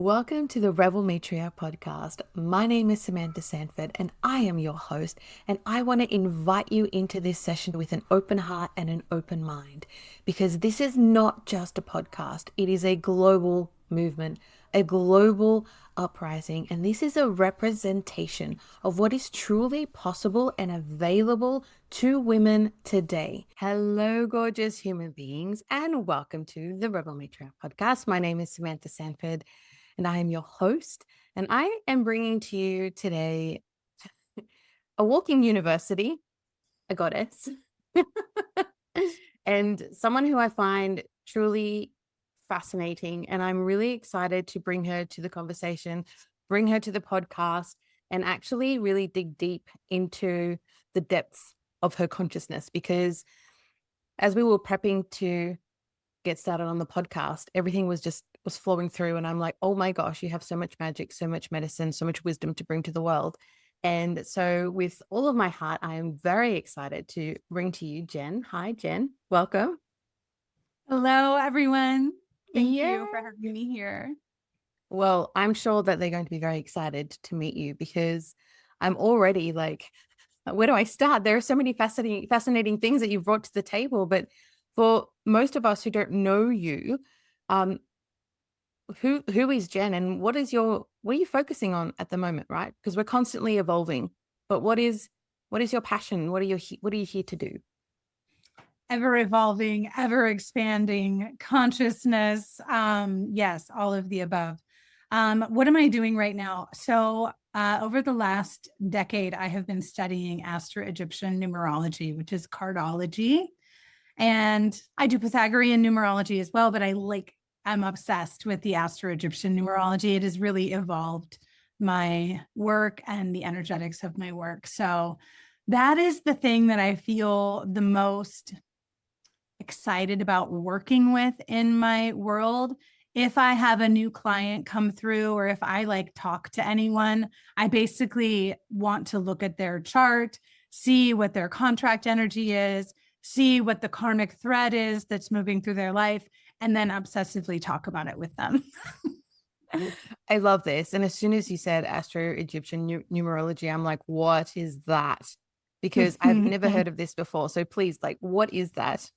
Welcome to the Rebel Matriarch Podcast. My name is Samantha Sanford and I am your host, and I want to invite you into this session with an open heart and an open mind, because this is not just a podcast. It is a global movement, a global uprising, and this is a representation of what is truly possible and available to women today. Hello, gorgeous human beings, and welcome to the Rebel Matriarch Podcast. My name is Samantha Sanford and I am your host, and I am bringing to you today a walking university, a goddess, and someone who I find truly fascinating. And I'm really excited to bring her to the conversation, bring her to the podcast, and actually really dig deep into the depths of her consciousness. Because as we were prepping to get started on the podcast, everything was flowing through, and I'm like, oh my gosh, you have so much magic, so much medicine, so much wisdom to bring to the world. And so with all of my heart, I am very excited to bring to you Jen. Hi, Jen. Welcome. Hello, everyone. Thank Yeah. you for having me here. Well, I'm sure that they're going to be very excited to meet you, because I'm already like, where do I start? There are so many fascinating things that you've brought to the table. But for most of us who don't know you, who is Jen, and what are you focusing on at the moment, right? Because we're constantly evolving. But what is your passion? What are you here to do? Ever evolving, ever expanding consciousness. Yes, all of the above. What am I doing right now? So, over the last decade, I have been studying Astro Egyptian numerology, which is cardology. And I do Pythagorean numerology as well, but I'm obsessed with the Astro Egyptian numerology. It has really evolved my work and the energetics of my work. So that is the thing that I feel the most excited about working with in my world. If I have a new client come through, or if I talk to anyone, I basically want to look at their chart, see what their contract energy is, see what the karmic thread is that's moving through their life, and then obsessively talk about it with them. I love this. And as soon as you said Astro Egyptian numerology, I'm like, what is that? Because I've never heard of this before. So please, what is that?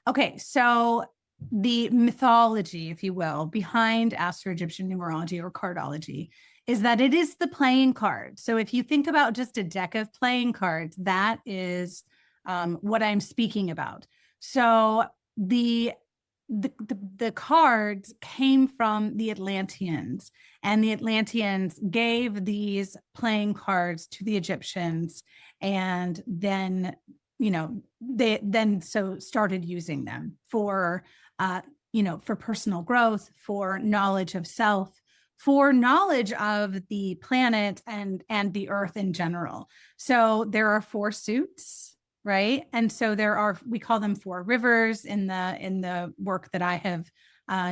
Okay, so the mythology, if you will, behind Astro Egyptian numerology or cardology is that it is the playing card. So if you think about just a deck of playing cards, that is what I'm speaking about. So the cards came from the Atlanteans, and the Atlanteans gave these playing cards to the Egyptians, and then they then started using them for for personal growth, for knowledge of self, for knowledge of the planet and the earth in general. So there are 4 suits, right? And so we call them 4 rivers in the work that I have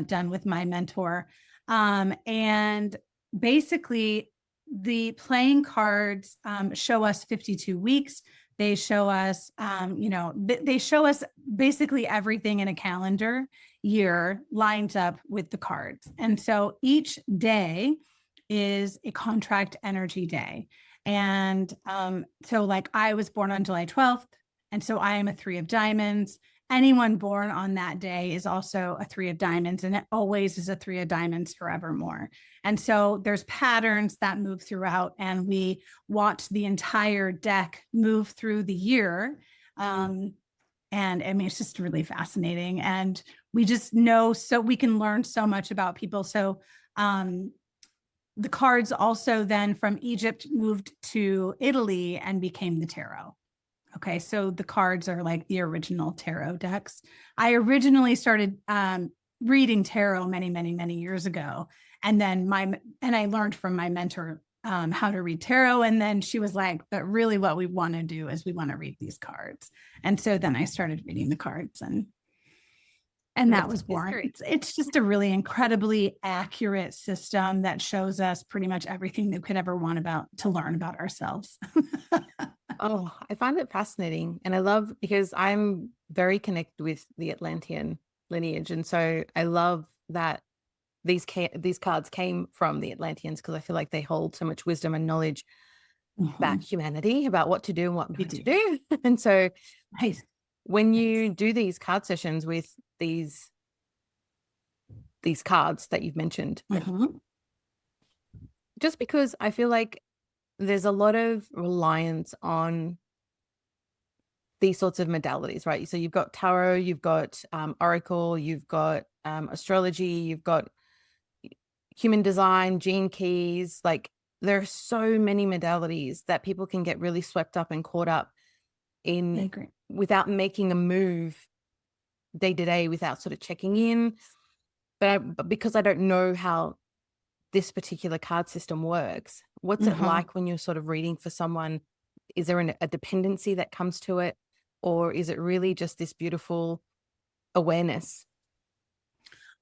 done with my mentor. And basically the playing cards show us 52 weeks. They show us, they show us basically everything in a calendar year lines up with the cards. And so each day is a contract energy day. And so I was born on July 12th. And so I am a 3 of diamonds. Anyone born on that day is also a 3 of diamonds, and it always is a 3 of diamonds forevermore. And so there's patterns that move throughout, and we watch the entire deck move through the year. And I mean, it's just really fascinating. And we just know, so we can learn so much about people. So the cards also then from Egypt moved to Italy and became the tarot. Okay, so the cards are like the original tarot decks. I originally started reading tarot many, many, many years ago, and then I learned from my mentor how to read tarot, and then she was like, "But really, what we want to do is we want to read these cards." And so then I started reading the cards, and that was born. It's just a really incredibly accurate system that shows us pretty much everything that we could ever want to learn about ourselves. Oh, I find it fascinating. And I love, because I'm very connected with the Atlantean lineage. And so I love that these cards came from the Atlanteans, because I feel like they hold so much wisdom and knowledge about humanity, about what to do and what not to do. And so when you do these card sessions with these cards that you've mentioned, just because I feel like there's a lot of reliance on these sorts of modalities, right? So you've got tarot, you've got oracle, you've got astrology, you've got human design, gene keys. Like, there are so many modalities that people can get really swept up and caught up in without making a move day to day, without sort of checking in. But because I don't know how this particular card system works, what's it like when you're sort of reading for someone? Is there a dependency that comes to it, or is it really just this beautiful awareness?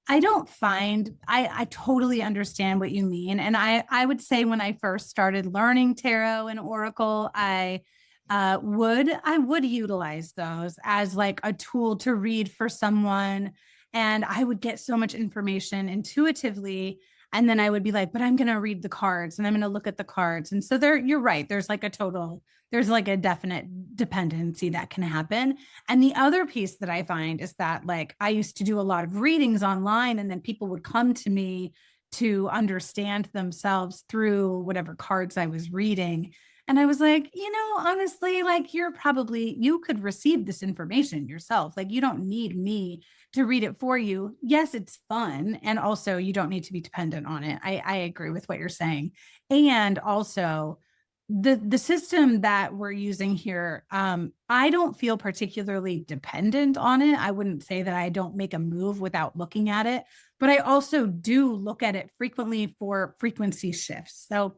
I don't find, I totally understand what you mean. And I would say when I first started learning tarot and oracle, I would utilize those as like a tool to read for someone. And I would get so much information intuitively. And then I would be like, but I'm going to read the cards and I'm going to look at the cards. And so you're right. There's like a definite dependency that can happen. And the other piece that I find is that, like, I used to do a lot of readings online, and then people would come to me to understand themselves through whatever cards I was reading. And I was like, honestly, like, you could receive this information yourself. Like, you don't need me to read it for you. Yes, it's fun. And also, you don't need to be dependent on it. I agree with what you're saying. And also, the system that we're using here, I don't feel particularly dependent on it. I wouldn't say that I don't make a move without looking at it, but I also do look at it frequently for frequency shifts. So,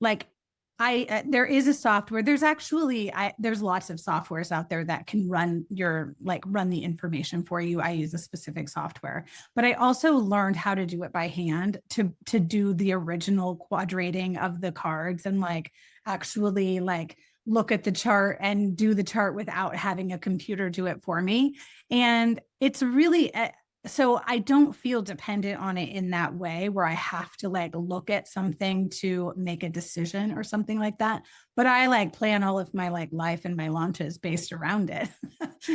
like, there is a software. There's lots of softwares out there that can run the information for you. I use a specific software, but I also learned how to do it by hand to do the original quadrating of the cards, and like actually like look at the chart and do the chart without having a computer do it for me. And it's really, so I don't feel dependent on it in that way where I have to like look at something to make a decision or something like that. But I like plan all of my like life and my launches based around it.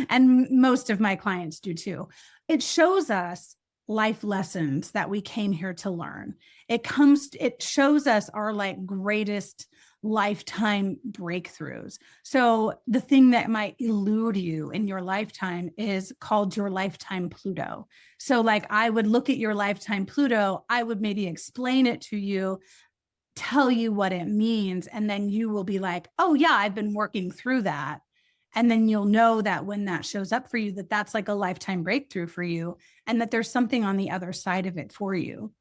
And most of my clients do too. It shows us life lessons that we came here to learn. It shows us our like greatest lifetime breakthroughs. So the thing that might elude you in your lifetime is called your lifetime Pluto. So like, I would look at your lifetime Pluto, I would maybe explain it to you, tell you what it means, and then you will be like, oh yeah, I've been working through that. And then you'll know that when that shows up for you, that's like a lifetime breakthrough for you, and that there's something on the other side of it for you.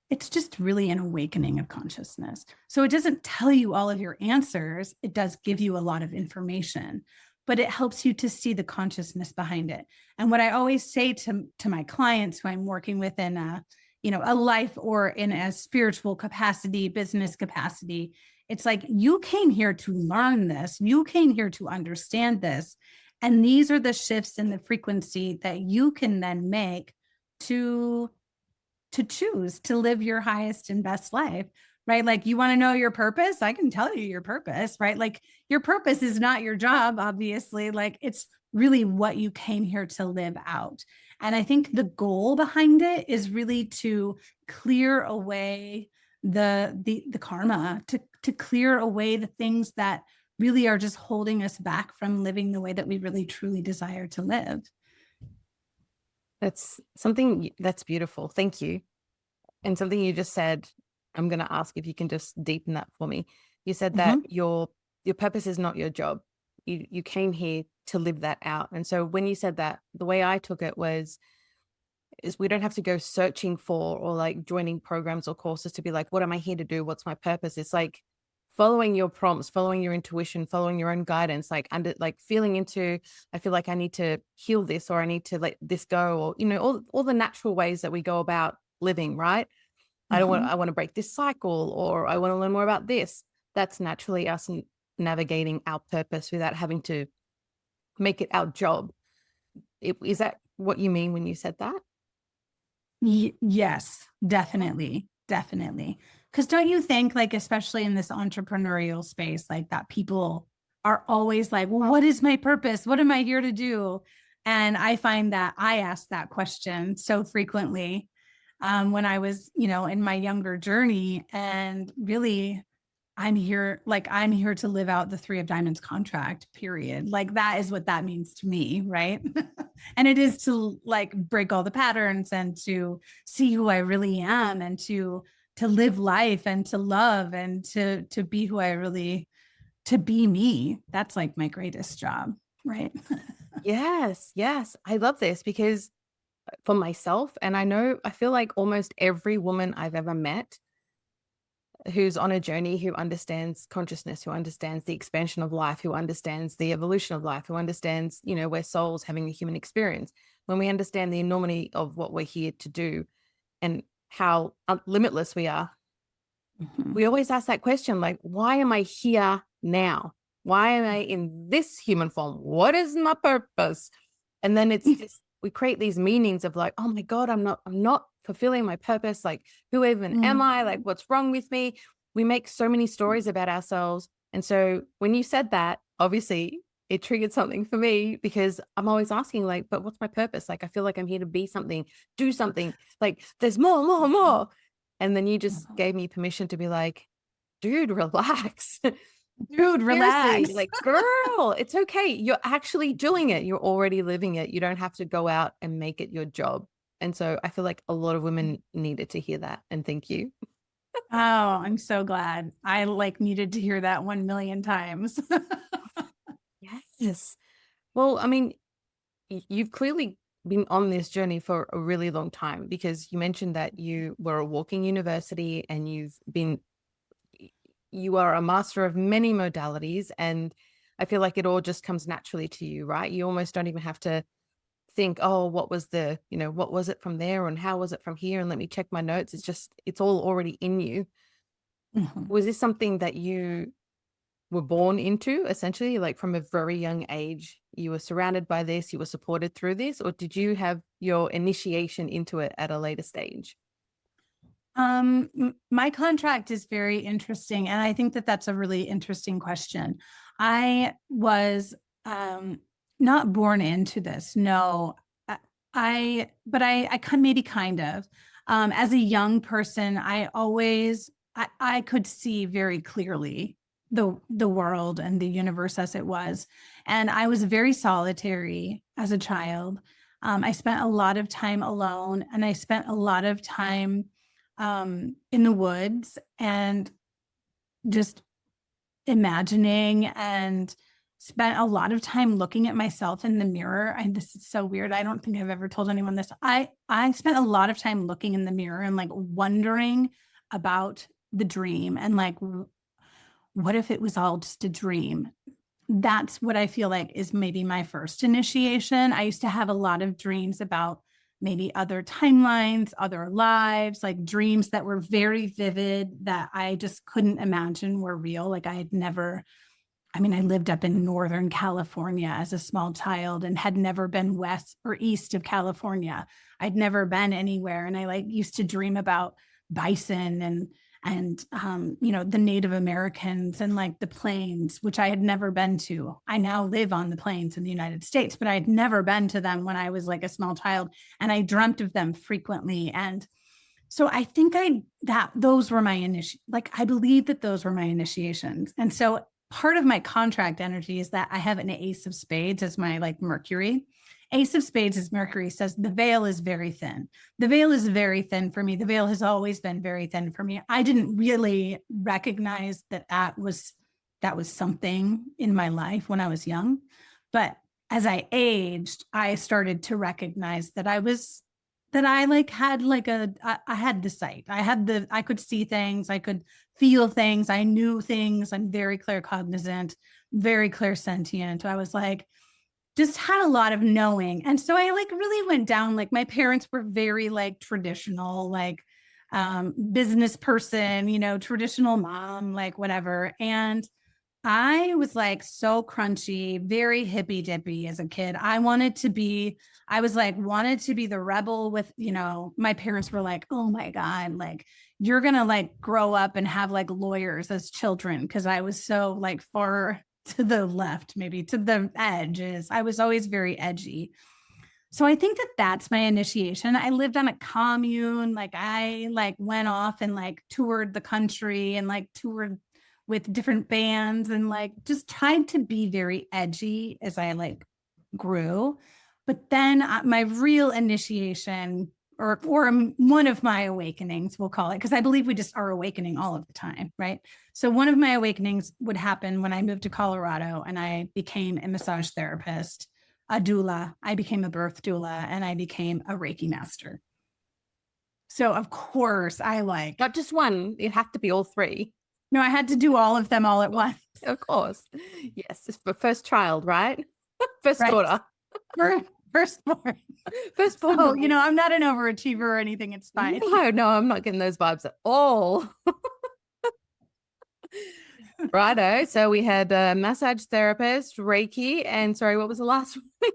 It's just really an awakening of consciousness. So it doesn't tell you all of your answers. It does give you a lot of information, but it helps you to see the consciousness behind it. And what I always say to my clients who I'm working with in a life or in a spiritual capacity, business capacity, it's like, you came here to learn this. You came here to understand this. And these are the shifts in the frequency that you can then make to choose to live your highest and best life, right? Like, you want to know your purpose? I can tell you your purpose, right? Like, your purpose is not your job, obviously. Like, it's really what you came here to live out. And I think the goal behind it is really to clear away the karma, to clear away the things that really are just holding us back from living the way that we really truly desire to live. That's something that's beautiful. Thank you. And something you just said, I'm going to ask if you can just deepen that for me. You said that your purpose is not your job. You came here to live that out. And so when you said that, the way I took it is we don't have to go searching for or like joining programs or courses to be like, what am I here to do? What's my purpose? It's like following your prompts, following your intuition, following your own guidance, like feeling into, I feel like I need to heal this, or I need to let this go, or, all the natural ways that we go about living, right? I want to break this cycle, or I want to learn more about this. That's naturally us navigating our purpose without having to make it our job. Is that what you mean when you said that? Yes, definitely. Definitely. Because don't you think, like, especially in this entrepreneurial space, like that people are always like, well, what is my purpose? What am I here to do? And I find that I ask that question so frequently when I was, in my younger journey. And really, I'm here to live out the Three of Diamonds contract, period. Like that is what that means to me, right? And it is to like break all the patterns and to see who I really am and to live life and to love and to be who I really to be me. That's like my greatest job, right? Yes, yes. I love this because for myself, and I feel like almost every woman I've ever met who's on a journey, who understands consciousness, who understands the expansion of life, who understands the evolution of life, who understands, we're souls having a human experience. When we understand the enormity of what we're here to do and how limitless we are, we always ask that question, like, why am I here now? Why am I in this human form? What is my purpose? And then it's just, we create these meanings of like, oh my God, I'm not fulfilling my purpose. Like, who even am I? Like, what's wrong with me? We make so many stories about ourselves. And so when you said that, obviously it triggered something for me because I'm always asking like, but what's my purpose? Like, I feel like I'm here to be something, do something, like there's more. And then you just gave me permission to be like, dude, relax. Dude, Seriously, relax. like, girl, it's okay. You're actually doing it. You're already living it. You don't have to go out and make it your job. And so I feel like a lot of women needed to hear that. And thank you. Oh, I'm so glad. I like needed to hear that 1 million times. Yes. Well, I mean, you've clearly been on this journey for a really long time because you mentioned that you were a walking university and you are a master of many modalities. And I feel like it all just comes naturally to you, right? You almost don't even have to think, oh, what was what was it from there and how was it from here? And let me check my notes. It's all already in you. Mhm. Was this something that you were born into, essentially, like from a very young age? You were surrounded by this, you were supported through this, or did you have your initiation into it at a later stage? My contract is very interesting, and I think that that's a really interesting question. I was not born into this. No, but I could maybe kind of. As a young person, I could see very clearly the world and the universe as it was, and I was very solitary as a child. I spent a lot of time alone, and I spent a lot of time in the woods and just imagining and spent a lot of time looking at myself in the mirror. And this is so weird. I don't think I've ever told anyone this. I spent a lot of time looking in the mirror and like wondering about the dream and like what if it was all just a dream? That's what I feel like is maybe my first initiation. I used to have a lot of dreams about maybe other timelines, other lives, like dreams that were very vivid that I just couldn't imagine were real. Like I lived up in Northern California as a small child and had never been west or east of California. I'd never been anywhere. And I like used to dream about bison and the Native Americans and like the plains, which I had never been to. I now live on the plains in the United States, but I had never been to them when I was like a small child, and I dreamt of them frequently. And so I think those were I believe that those were my initiations. And so part of my contract energy is that I have an ace of spades as my like Mercury. Ace of spades as Mercury says the veil is very thin. The veil is very thin for me. The veil has always been very thin for me. I didn't really recognize that was something in my life when I was young. But as I aged, I started to recognize that I like had like I had the sight. I could see things, I could feel things, I knew things. I'm very claircognizant, very clairsentient. I was like, just had a lot of knowing. And so I like really went down, like my parents were very like traditional, like business person, traditional mom, like whatever. And I was like so crunchy, very hippy dippy as a kid. Wanted to be the rebel with, my parents were like, oh my God, like you're going to like grow up and have like lawyers as children. Cause I was so like far to the left, maybe to the edges. I was always very edgy. So I think that that's my initiation. I lived on a commune. Like I like went off and like toured the country and like toured with different bands and like just tried to be very edgy as I like grew. But then my real initiation or one of my awakenings, we'll call it, because I believe we just are awakening all of the time, right? So one of my awakenings would happen when I moved to Colorado and I became a massage therapist, a doula. I became a birth doula, and I became a Reiki master. So of course I like Not just one, it had to be all three. no, I had to do all of them all at once. Of course. Yes, it's the first child, right? First Right. daughter. Firstborn. Firstborn. So, I'm not an overachiever or anything. It's fine. No, I'm not getting those vibes at all. Righto. So we had a massage therapist, Reiki, and sorry, what was the last one?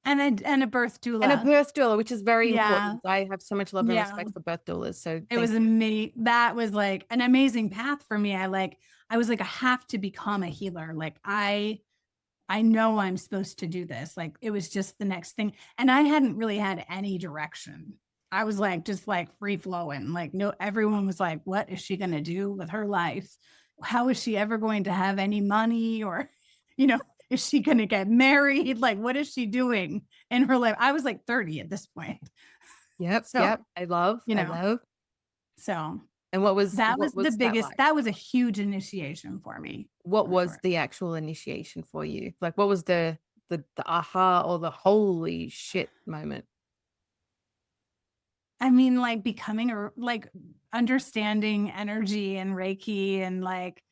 And a birth doula. And a birth doula, which is very Yeah. important. I have so much love and Yeah. respect for birth doulas. So It was amazing. That was like an amazing path for me. I was like, I have to become a healer. Like I know I'm supposed to do this. Like it was just the next thing. And I hadn't really had any direction. I was like, just like free flowing. Like, no, everyone was like, what is she going to do with her life? How is she ever going to have any money? Or, is she going to get married? Like, what is she doing in her life? I was like 30 at this point. Yep. So, yep. I love. So And what was that was the biggest, like? that was a huge initiation for me. What was the actual initiation for you? Like, what was the aha or the holy shit moment? I mean, like becoming like understanding energy and Reiki and like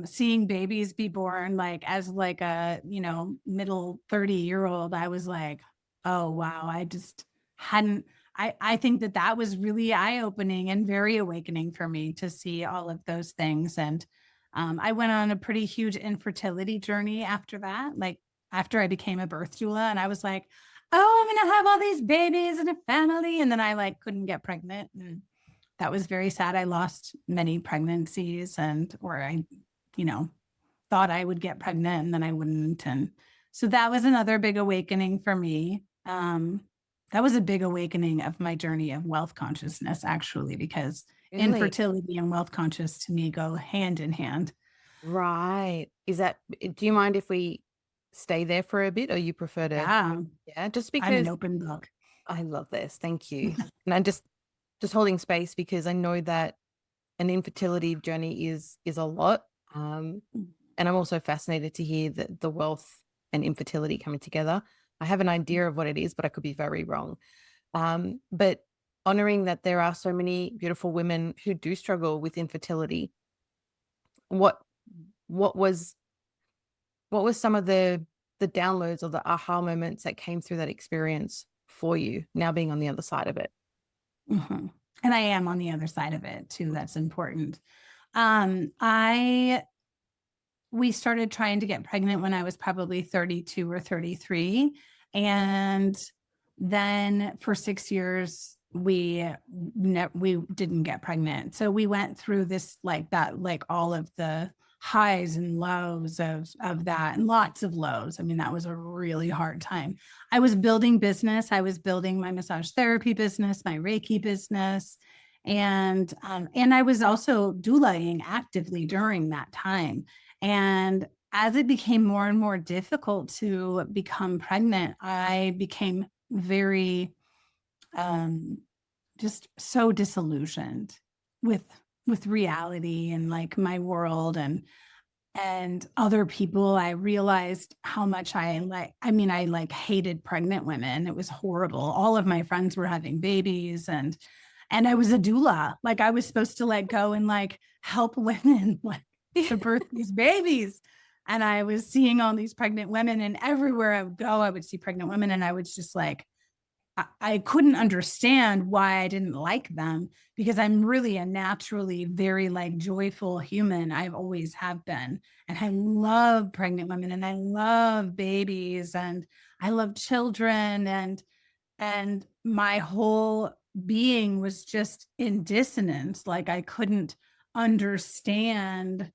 seeing babies be born like as like a, middle 30-year-old. I was like, oh wow, I just hadn't I think that was really eye-opening and very awakening for me to see all of those things. And I went on a pretty huge infertility journey after that, like after I became a birth doula, and I was like, oh, I'm going to have all these babies and a family. And then I like couldn't get pregnant. And that was very sad. I lost many pregnancies or I, thought I would get pregnant and then I wouldn't. And so that was another big awakening for me. That was a big awakening of my journey of wealth consciousness, actually, because infertility and wealth conscious to me go hand in hand. Right. Do you mind if we stay there for a bit, or you prefer to? Yeah. Just because I'm an open book. I love this. Thank you. And I'm just holding space because I know that an infertility journey is a lot. And I'm also fascinated to hear that the wealth and infertility coming together. I have an idea of what it is, but I could be very wrong. But honoring that there are so many beautiful women who do struggle with infertility. What was some of the downloads or the aha moments that came through that experience for you, now being on the other side of it? Mm-hmm. And I am on the other side of it too. That's important. We started trying to get pregnant when I was probably 32 or 33. And then for 6 years, we didn't get pregnant. So we went through this, like that, like all of the highs and lows of that, and lots of lows. I mean, that was a really hard time. I was building business. I was building my massage therapy business, my Reiki business. And I was also doulaing actively during that time. And as it became more and more difficult to become pregnant, I became very just so disillusioned with reality and like my world and other people. I realized how much I hated pregnant women. It was horrible. All of my friends were having babies, and I was a doula. Like I was supposed to like go and like help women like to birth these babies. And I was seeing all these pregnant women, and everywhere I would go, I would see pregnant women, and I was just like, I couldn't understand why I didn't like them, because I'm really a naturally very like joyful human. I've always have been. And I love pregnant women and I love babies and I love children, and my whole being was just in dissonance. Like I couldn't understand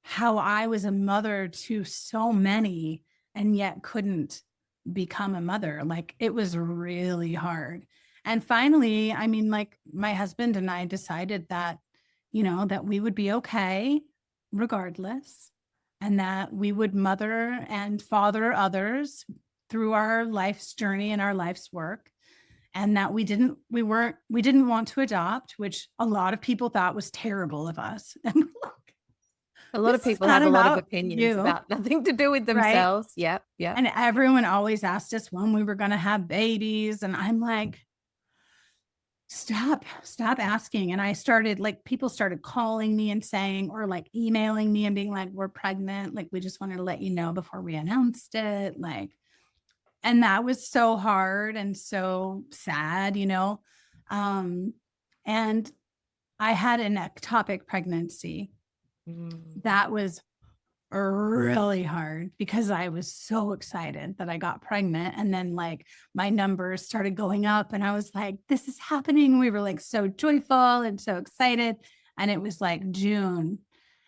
how I was a mother to so many and yet couldn't become a mother. Like it was really hard. And finally, I mean, like my husband and I decided that, that we would be okay regardless, and that we would mother and father others through our life's journey and our life's work. And that we didn't want to adopt, which a lot of people thought was terrible of us. And A lot this of is people not have a lot of about opinions you, about nothing to do with right? themselves. Yep. Yep. And everyone always asked us when we were going to have babies. And I'm like, stop asking. And I started like, people started calling me and saying, or like emailing me and being like, we're pregnant. Like, we just wanted to let you know before we announced it. Like, and that was so hard and so sad, and I had an ectopic pregnancy. Mm. That was really hard because I was so excited that I got pregnant. And then like my numbers started going up and I was like, this is happening. We were like so joyful and so excited. And it was like June.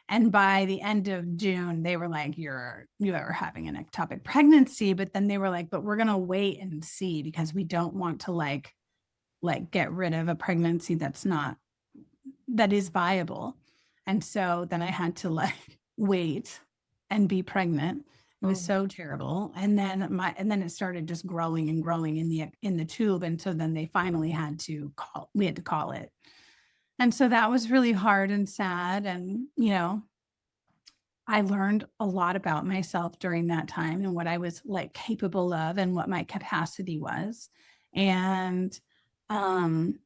And by the end of June, they were like, you are having an ectopic pregnancy. But then they were like, but we're going to wait and see because we don't want to like get rid of a pregnancy that is viable. And so then I had to like wait and be pregnant. It was so terrible. And then it started just growing and growing in the tube. And so then they finally we had to call it. And so that was really hard and sad. And, I learned a lot about myself during that time and what I was like capable of and what my capacity was. And, um,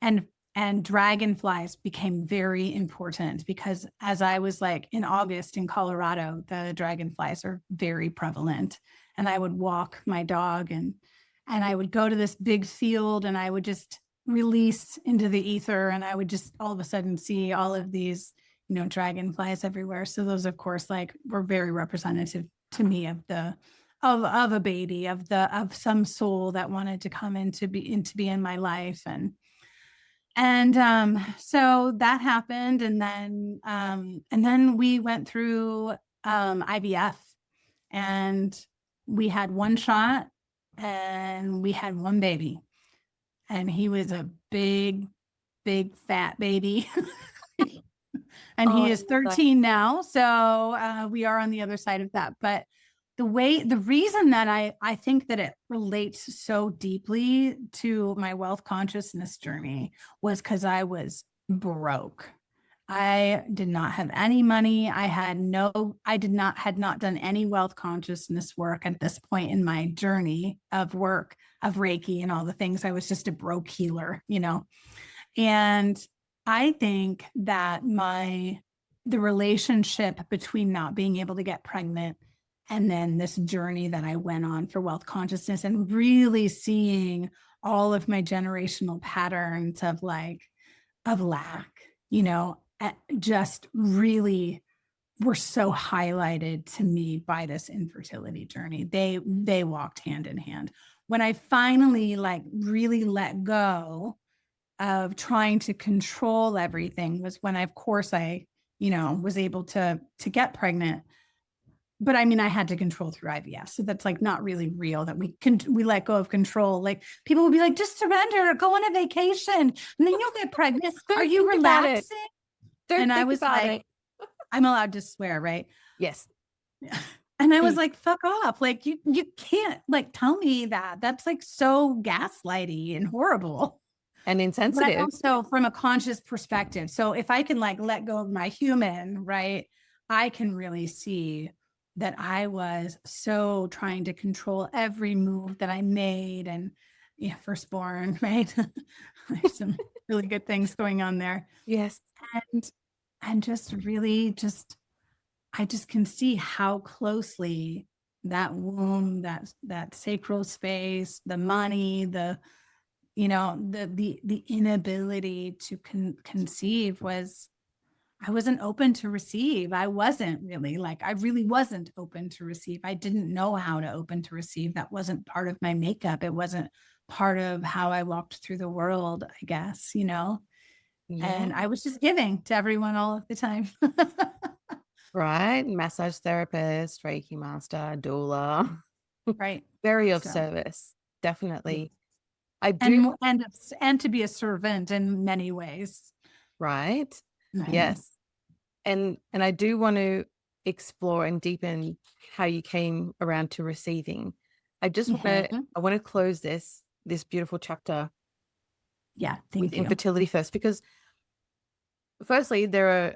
and dragonflies became very important because as I was like in August in Colorado, the dragonflies are very prevalent. And I would walk my dog and I would go to this big field and I would just release into the ether and I would just all of a sudden see all of these, dragonflies everywhere. So those, of course, like were very representative to me of a baby, of some soul that wanted to come in to be in my life. And so that happened. And then we went through IVF, and we had one shot and we had one baby. And he was a big, big, fat baby. And he is 13 now. So we are on the other side of that. But the reason that I think that it relates so deeply to my wealth consciousness journey was because I was broke. I did not have any money. had not done any wealth consciousness work at this point in my journey of work, of Reiki and all the things. I was just a broke healer, and I think that the relationship between not being able to get pregnant and then this journey that I went on for wealth consciousness and really seeing all of my generational patterns of lack, just really were so highlighted to me by this infertility journey. They walked hand in hand. When I finally really let go of trying to control everything was when of course I was able to get pregnant. But I mean, I had to control through IVF. So that's not really real that we let go of control. Like people would be like, just surrender, go on a vacation, and then you'll get pregnant. Are you relaxing? And I was like, I'm allowed to swear, right? Yes. And I was like, fuck off. Like you can't tell me that. That's so gaslighty and horrible. And insensitive. But also from a conscious perspective. So if I can let go of my human, right, I can really see that I was so trying to control every move that I made. And firstborn, right? There's some really good things going on there. Yes. And just really I just can see how closely that womb, that sacral space, the money, the inability to conceive was, I wasn't open to receive. I really wasn't open to receive. I didn't know how to open to receive. That wasn't part of my makeup. It wasn't part of how I walked through the world, I guess, Yeah. and I was just giving to everyone all of the time. Right. Massage therapist, Reiki master, doula. Right. Very of So, service. yes. Definitely. I do. And to be a servant in many ways. Right. Right. Yes. And I do want to explore and deepen how you came around to receiving. Mhm. I want to close this beautiful chapter Yeah. with Thank you. infertility first, because firstly, there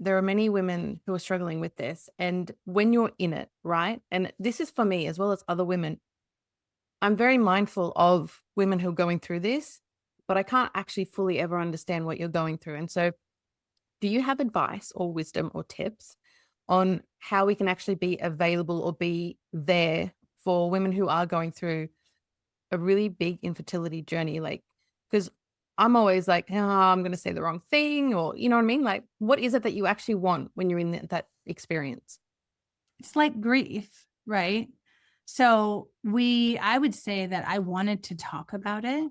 are many women who are struggling with this. And when you're in it, right? And this is for me as well as other women. I'm very mindful of women who are going through this, but I can't actually fully ever understand what you're going through. And so, do you have advice or wisdom or tips on how we can actually be available or be there for women who are going through a really big infertility journey? Like, because I'm always like, oh, I'm going to say the wrong thing, or you know what I mean? Like, what is it that you actually want when you're in that experience? It's like grief, right? So I would say that I wanted to talk about it,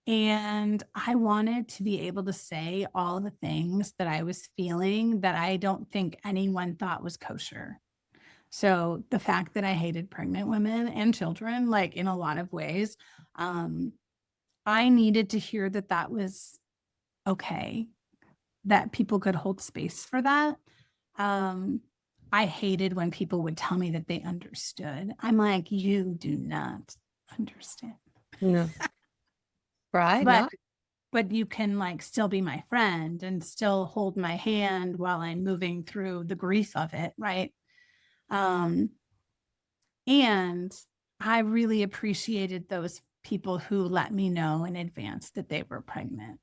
and I wanted to be able to say all the things that I was feeling that I don't think anyone thought was kosher. So the fact that I hated pregnant women and children, like in a lot of ways, um, I needed to hear that that was okay, that people could hold space for that. Um, I hated when people would tell me that they understood. I'm like, you do not understand. No. Right? But No. you can like still be my friend and still hold my hand while I'm moving through the grief of it, right? Um, and I really appreciated those people who let me know in advance that they were pregnant.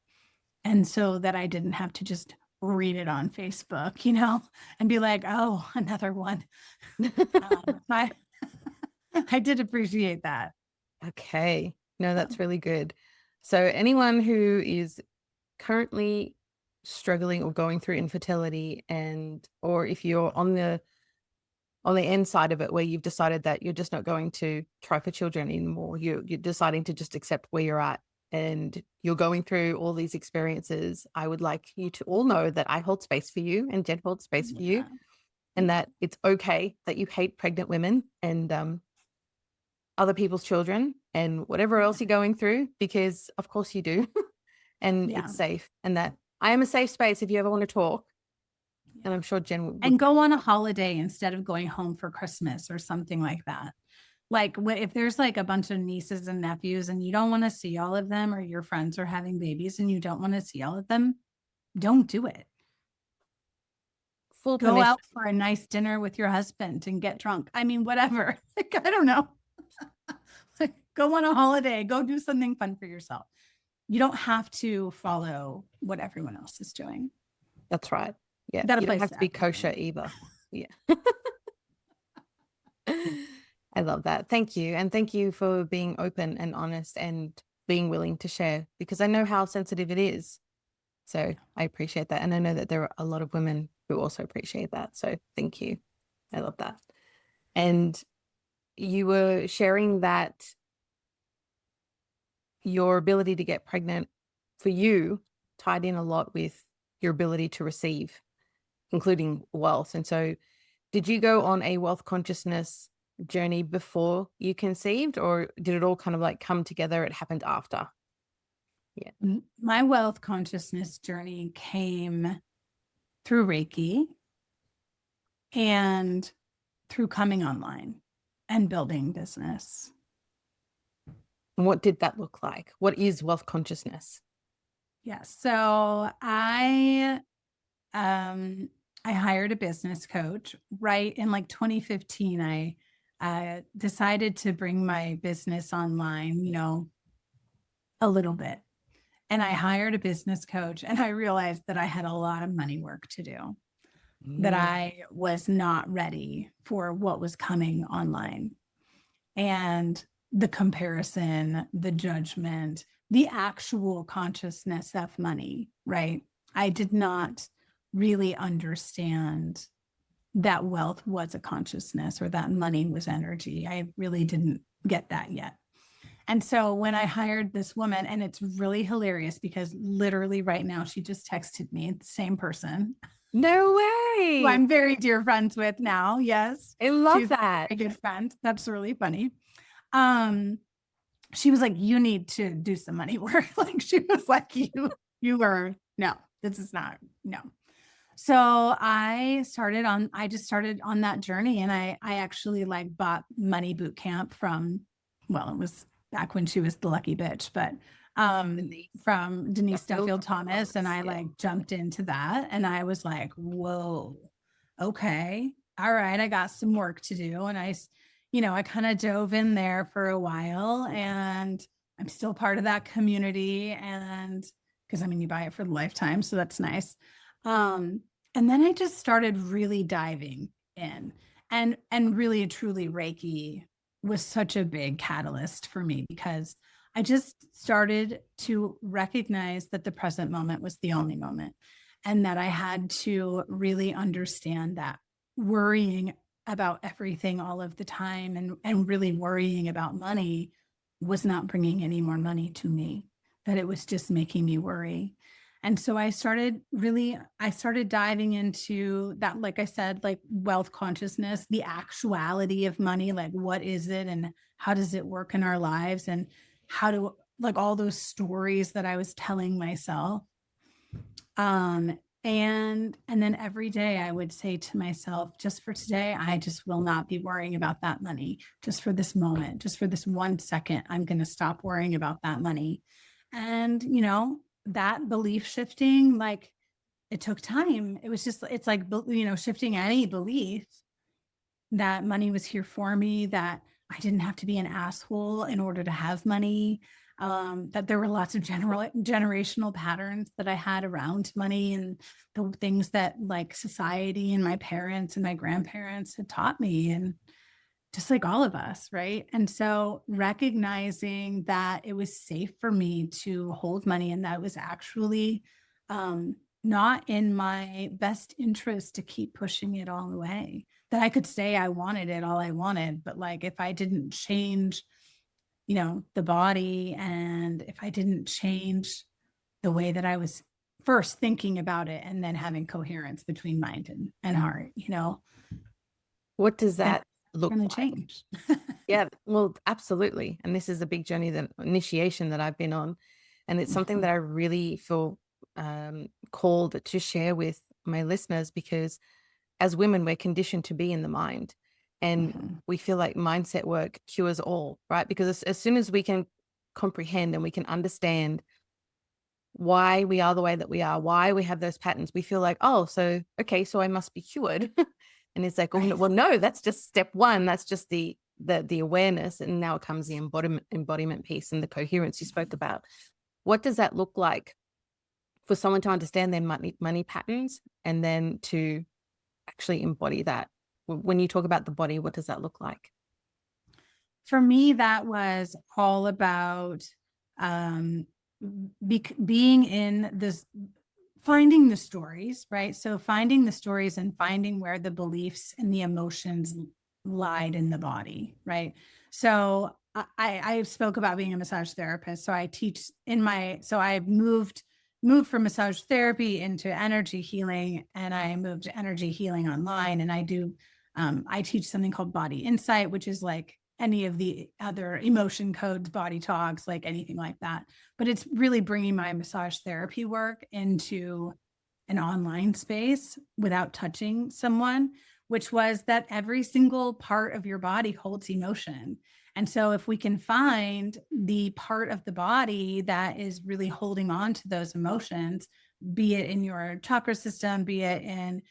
And so that I didn't have to just read it on Facebook, and be like, oh, another one. I I did appreciate that. Okay. No, that's really good. So anyone who is currently struggling or going through infertility, and or if you're on the end side of it where you've decided that you're just not going to try for children anymore, you're deciding to just accept where you're at and you're going through all these experiences, I would like you to all know that I hold space for you and Jen holds space for you, Yeah. and that it's okay that you hate pregnant women and other people's children and whatever else you're going through, because of course you do. And Yeah. it's safe, and that I am a safe space if you ever want to talk. Yeah. And I'm sure Jen would. And go on a holiday instead of going home for Christmas or something like that. Like if there's like a bunch of nieces and nephews and you don't want to see all of them, or your friends are having babies and you don't want to see all of them, don't do it. Full Go permission. out for a nice dinner with your husband and get drunk. I mean, whatever. Like, I don't know. Like, go on a holiday, go do something fun for yourself. You don't have to follow what everyone else is doing. That's right. Yeah. You got to You don't play have to be kosher everything. either. Yeah. I love that. Thank you. And thank you for being open and honest and being willing to share, because I know how sensitive it is. So I appreciate that. And I know that there are a lot of women who also appreciate that. So thank you. I love that. And you were sharing that your ability to get pregnant for you tied in a lot with your ability to receive, including wealth. And so, did you go on a wealth consciousness journey before you conceived, or did it all kind of like come together? It happened after? Yeah. My wealth consciousness journey came through Reiki and through coming online and building business. And what did that look like? What is wealth consciousness? Yeah. So I hired a business coach right in like 2015. I decided to bring my business online, a little bit. And I hired a business coach, and I realized that I had a lot of money work to do. that I was not ready for what was coming online. And the comparison, the judgment, the actual consciousness of money, right? I did not really understand that wealth was a consciousness or that money was energy. I really didn't get that yet. And so when I hired this woman, and it's really hilarious because literally right now she just texted me, the same person No who way. I'm very dear friends with now. Yes. I love She's that. a very good friend. That's really funny. She was like, you need to do some money work. Like she was like, you were, no, this is not, no. So I just started on that journey, and I actually like bought Money Boot Camp from, well, it was back when she was the lucky bitch, but from Denise Duffield Thomas. And I like jumped into that, and I was like, whoa, okay. All right. I got some work to do. And I kind of dove in there for a while, and I'm still part of that community. And because you buy it for the lifetime. So that's nice. And then I just started really diving in, and really truly Reiki was such a big catalyst for me, because I just started to recognize that the present moment was the only moment, and that I had to really understand that worrying about everything all of the time and really worrying about money was not bringing any more money to me, that it was just making me worry. And so I started diving into that, like I said, like wealth consciousness, the actuality of money, like what is it and how does it work in our lives, and how do, like, all those stories that I was telling myself. And then every day I would say to myself, just for today, I just will not be worrying about that money. Just for this moment, just for this 1 second, I'm going to stop worrying about that money. And, that belief shifting, like, it took time. It's like, shifting any belief that money was here for me, that I didn't have to be an asshole in order to have money, that there were lots of generational patterns that I had around money, and the things that like society and my parents and my grandparents had taught me, and just like all of us, right? And so recognizing that it was safe for me to hold money, and that it was actually not in my best interest to keep pushing it all away. That I could say I wanted it all I wanted, but like if I didn't change, the body, and if I didn't change the way that I was first thinking about it, and then having coherence between mind and heart, What does that look going like? to change. Yeah, well, absolutely. And this is a big journey, that initiation that I've been on. And it's something that I really feel called to share with my listeners, because as women, we're conditioned to be in the mind, and we feel like mindset work cures all, right? Because as soon as we can comprehend and we can understand why we are the way that we are, why we have those patterns, we feel like, oh, so, okay, so I must be cured. And it's like, well, no, that's just step one. That's just the awareness. And now it comes the embodiment piece and the coherence you spoke about. What does that look like for someone to understand their money patterns, and then to actually embody that? When you talk about the body, what does that look like? For me, that was all about being in this, finding the stories, right? So finding the stories and finding where the beliefs and the emotions lied in the body, right? So I spoke about being a massage therapist. So I teach I moved from massage therapy into energy healing, and I moved to energy healing online. And I teach something called Body Insight, which is like any of the other emotion codes, body talks, like anything like that. But it's really bringing my massage therapy work into an online space without touching someone, which was that every single part of your body holds emotion. And so if we can find the part of the body that is really holding on to those emotions, be it in your chakra system, be it in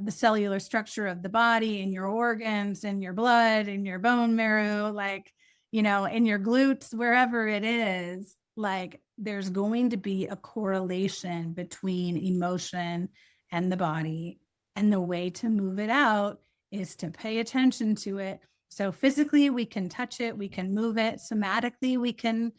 the cellular structure of the body, in your organs, in your blood, in your bone marrow, like, in your glutes, wherever it is, like there's going to be a correlation between emotion and the body. And the way to move it out is to pay attention to it. So physically, we can touch it, we can move it. Somatically, we can,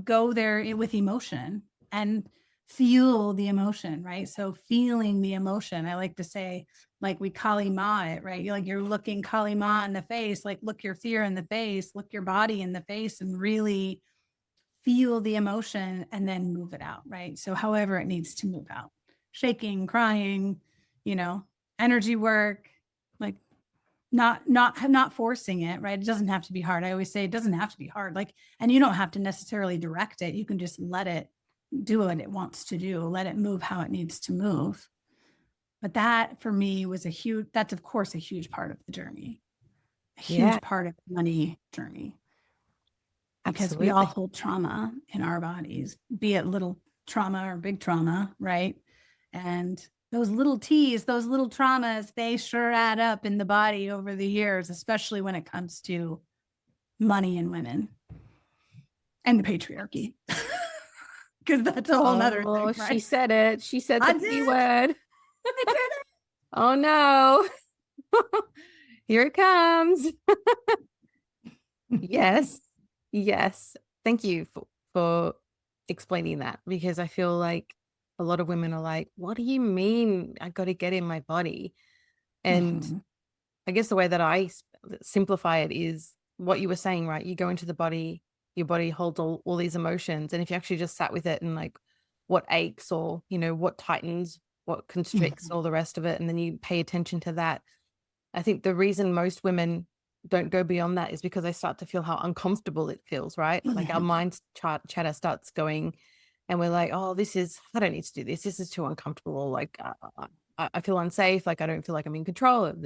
go there with emotion and feel the emotion, right? So feeling the emotion. I like to say, like, we Kali Ma it, right? You're looking Kali Ma in the face, like look your fear in the face, look your body in the face, and really feel the emotion and then move it out, right? So however it needs to move out, shaking, crying, energy work, like not forcing it, right? It doesn't have to be hard. I always say it doesn't have to be hard. Like, and you don't have to necessarily direct it. You can just let it do what it wants to do, let it move how it needs to move. But that for me was that's of course a huge part of the journey, a huge part of the money journey. Because Absolutely. we all hold trauma in our bodies, be it little trauma or big trauma, right? And those little T's, those little traumas, they sure add up in the body over the years, especially when it comes to money and women and the patriarchy. Because that's a whole nother thing, right? She said it. She said the P word. I did it. Oh no. Here it comes. Yes. Thank you for explaining that, because I feel like a lot of women are like, what do you mean I got to get in my body? And I guess the way that I simplify it is what you were saying, right? You go into the body, your body holds all these emotions. And if you actually just sat with it and like what aches or, what tightens, what constricts, all the rest of it, and then you pay attention to that. I think the reason most women don't go beyond that is because they start to feel how uncomfortable it feels, right? Like our mind chatter starts going and we're like, oh, I don't need to do this. This is too uncomfortable. Like I feel unsafe. Like I don't feel like I'm in control. And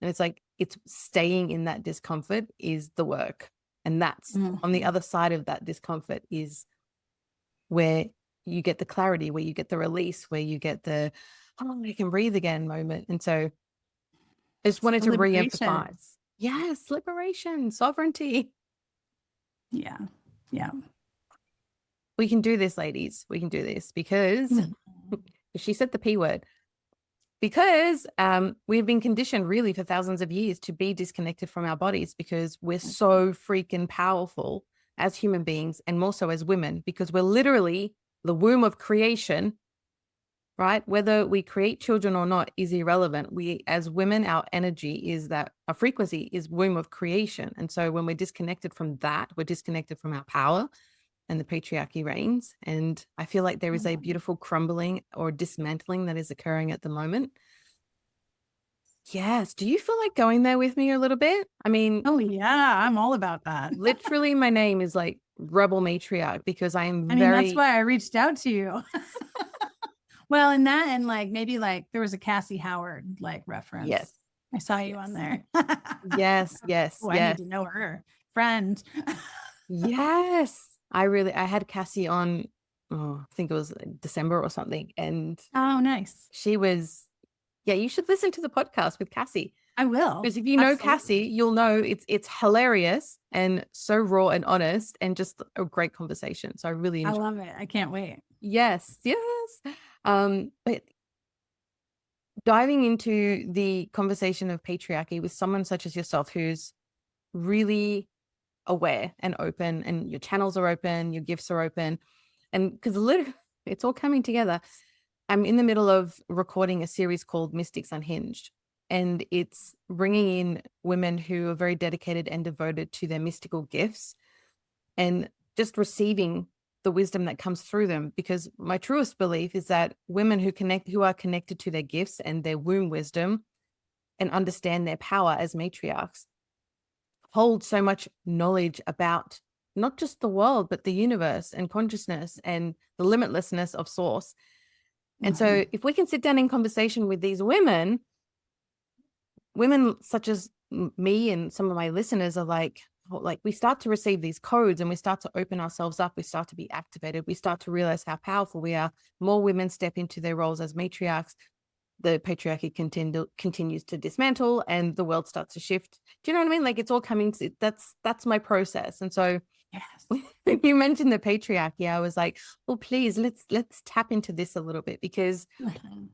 it's like, it's staying in that discomfort is the work. And that's on the other side of that discomfort is where you get the clarity, where you get the release, where you get the, oh, I can breathe again moment. And so I just wanted to re-emphasize. Yes, liberation, sovereignty. Yeah. We can do this, ladies. We can do this because she said the P word. Because we've been conditioned really for thousands of years to be disconnected from our bodies because we're so freaking powerful as human beings, and more so as women, because we're literally the womb of creation. Right? Whether we create children or not is irrelevant. We, as women, our energy is that our frequency is womb of creation. And so when we're disconnected from that, we're disconnected from our power, and the patriarchy reigns. And I feel like there is a beautiful crumbling or dismantling that is occurring at the moment. Yes. Do you feel like going there with me a little bit? I mean, oh yeah, I'm all about that. Literally my name is like Rebel Matriarch because that's why I reached out to you. Well, in that, and like maybe like there was a Cassie Howard like reference. Yes. I saw you on there. Yes. Oh, I need to know her. Friend. Yes. I had Cassie on, I think it was December or something. And oh, nice. She was, you should listen to the podcast with Cassie. I will. Because if you know Cassie, you'll know it's hilarious and so raw and honest and just a great conversation. So I really enjoy. I love it. I can't wait. Yes. But diving into the conversation of patriarchy with someone such as yourself, who's really aware and open, and your channels are open, your gifts are open, and because it's all coming together. I'm in the middle of recording a series called Mystics Unhinged, and it's bringing in women who are very dedicated and devoted to their mystical gifts and just receiving the wisdom that comes through them. Because my truest belief is that women who are connected to their gifts and their womb wisdom and understand their power as matriarchs hold so much knowledge about not just the world, but the universe and consciousness and the limitlessness of source. And so if we can sit down in conversation with these women such as me and some of my listeners are like we start to receive these codes and we start to open ourselves up. We start to be activated. We start to realize how powerful we are. More women step into their roles as matriarchs. The patriarchy continues to dismantle and the world starts to shift. Do you know what I mean? Like it's all coming to, that's my process. And so Yes. When you mentioned the patriarchy, I was like, well, please, let's tap into this a little bit, because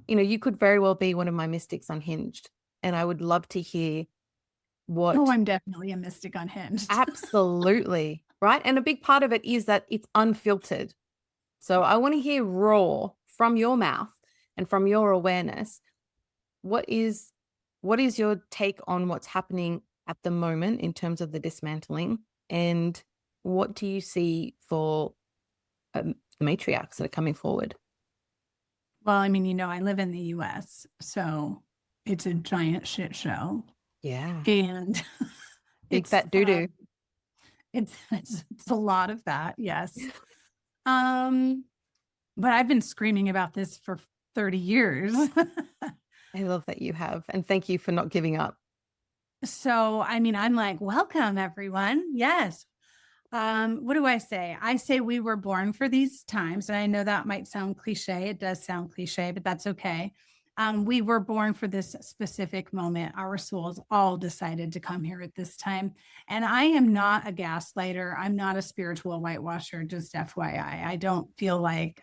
you could very well be one of my mystics unhinged, and I would love to hear what. Oh, I'm definitely a mystic unhinged. Absolutely. Right. And a big part of it is that it's unfiltered. So I want to hear raw from your mouth and from your awareness. What is your take on what's happening at the moment in terms of the dismantling, and what do you see for the matriarchs that are coming forward? Well, I mean, I live in the US, so it's a giant shit show. Yeah. And Big fat doo-doo. It's a lot of that, yes. But I've been screaming about this for 30 years. I love that you have, and thank you for not giving up. So, I mean, I'm like, welcome everyone. Yes. What do I say? I say we were born for these times. And I know that might sound cliche. It does sound cliche, but that's okay. We were born for this specific moment. Our souls all decided to come here at this time. And I am not a gaslighter. I'm not a spiritual whitewasher, just FYI. I don't feel like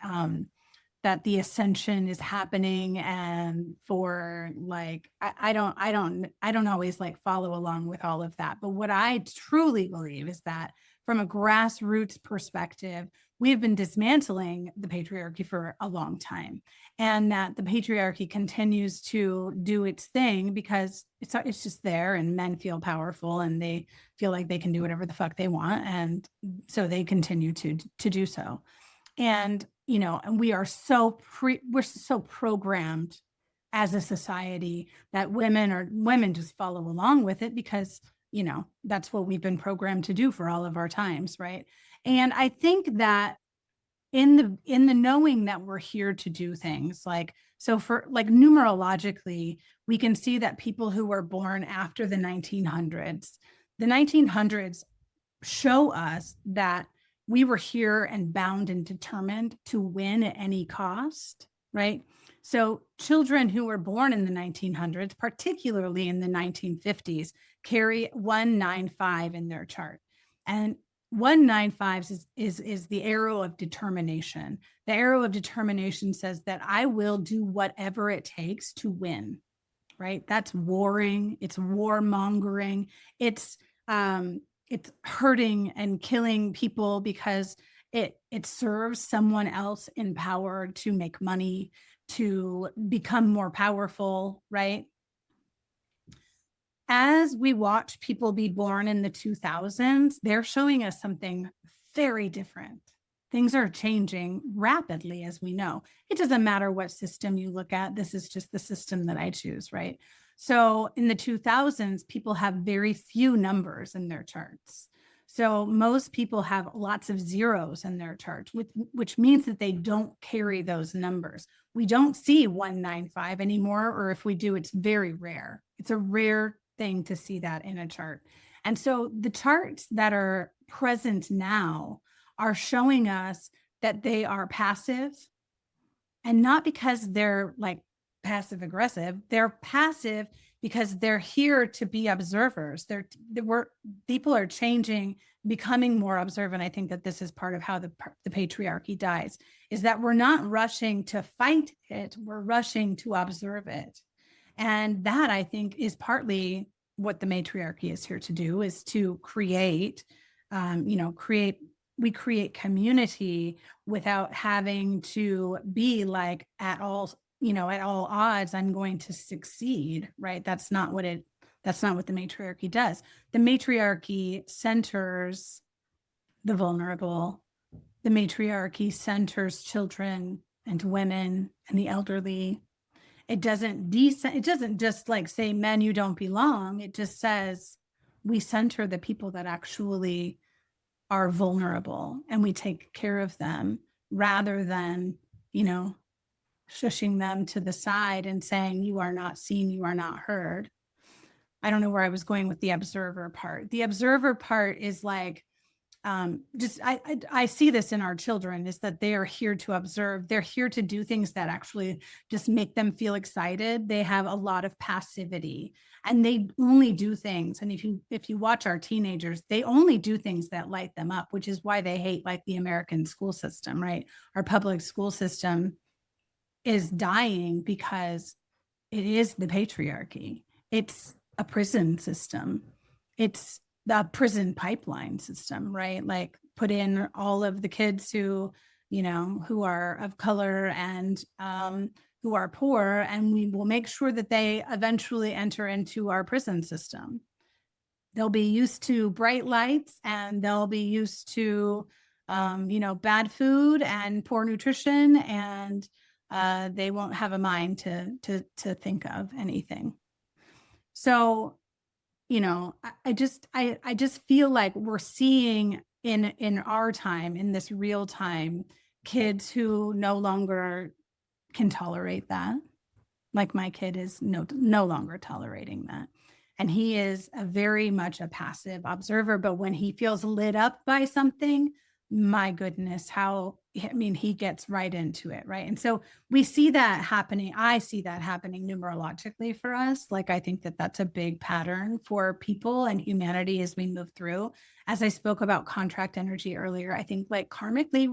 that the ascension is happening, and for like I don't always like follow along with all of that. But what I truly believe is that from a grassroots perspective, we have been dismantling the patriarchy for a long time, and that the patriarchy continues to do its thing because it's just there, and men feel powerful and they feel like they can do whatever the fuck they want, and so they continue to do so. And and we're so programmed as a society that women just follow along with it because that's what we've been programmed to do for all of our times, right? And I think that in the knowing that we're here to do things like, so for like numerologically, we can see that people who were born after the 1900s show us that we were here and bound and determined to win at any cost, right? So children who were born in the 1900s, particularly in the 1950s, carry 195 in their chart. And 195 is the arrow of determination. The arrow of determination says that I will do whatever it takes to win, right? That's warring, it's warmongering, it's hurting and killing people because it serves someone else in power to make money, to become more powerful, right? As we watch people be born in the 2000s, they're showing us something very different. Things are changing rapidly, as we know. It doesn't matter what system you look at. This is just the system that I choose, right? So in the 2000s, people have very few numbers in their charts. So most people have lots of zeros in their charts, which means that they don't carry those numbers. We don't see 195 anymore, or if we do, it's very rare. It's a rare thing to see that in a chart. And so the charts that are present now are showing us that they are passive, and not because they're like passive aggressive. They're passive because they're here to be observers. People are changing, becoming more observant. I think that this is part of how the patriarchy dies, is that we're not rushing to fight it. We're rushing to observe it. And that, I think, is partly what the matriarchy is here to do, is to create, we create community without having to be like at all odds, I'm going to succeed, right? That's not what the matriarchy does. The matriarchy centers the vulnerable. The matriarchy centers children and women and the elderly. It doesn't just like say, men, you don't belong. It just says we center the people that actually are vulnerable, and we take care of them rather than, shushing them to the side and saying, you are not seen, you are not heard. I don't know where I was going with the observer part. The observer part is like, just I see this in our children, is that they are here to observe. They're here to do things that actually just make them feel excited. They have a lot of passivity, and they only do things. And if you watch our teenagers, they only do things that light them up, which is why they hate like the American school system, right? Our public school system is dying because it is the patriarchy. It's a prison system. It's the prison pipeline system, right? Like put in all of the kids who, who are of color and who are poor, and we will make sure that they eventually enter into our prison system. They'll be used to bright lights, and they'll be used to, bad food and poor nutrition, and they won't have a mind to think of anything. So, I just feel like we're seeing in our time, in this real time, kids who no longer can tolerate that. Like my kid is no longer tolerating that. And he is very much a passive observer, but when he feels lit up by something, my goodness, he gets right into it, right? And so we see that happening. I see that happening numerologically for us. Like, I think that that's a big pattern for people and humanity as we move through. As I spoke about contract energy earlier, I think like karmically,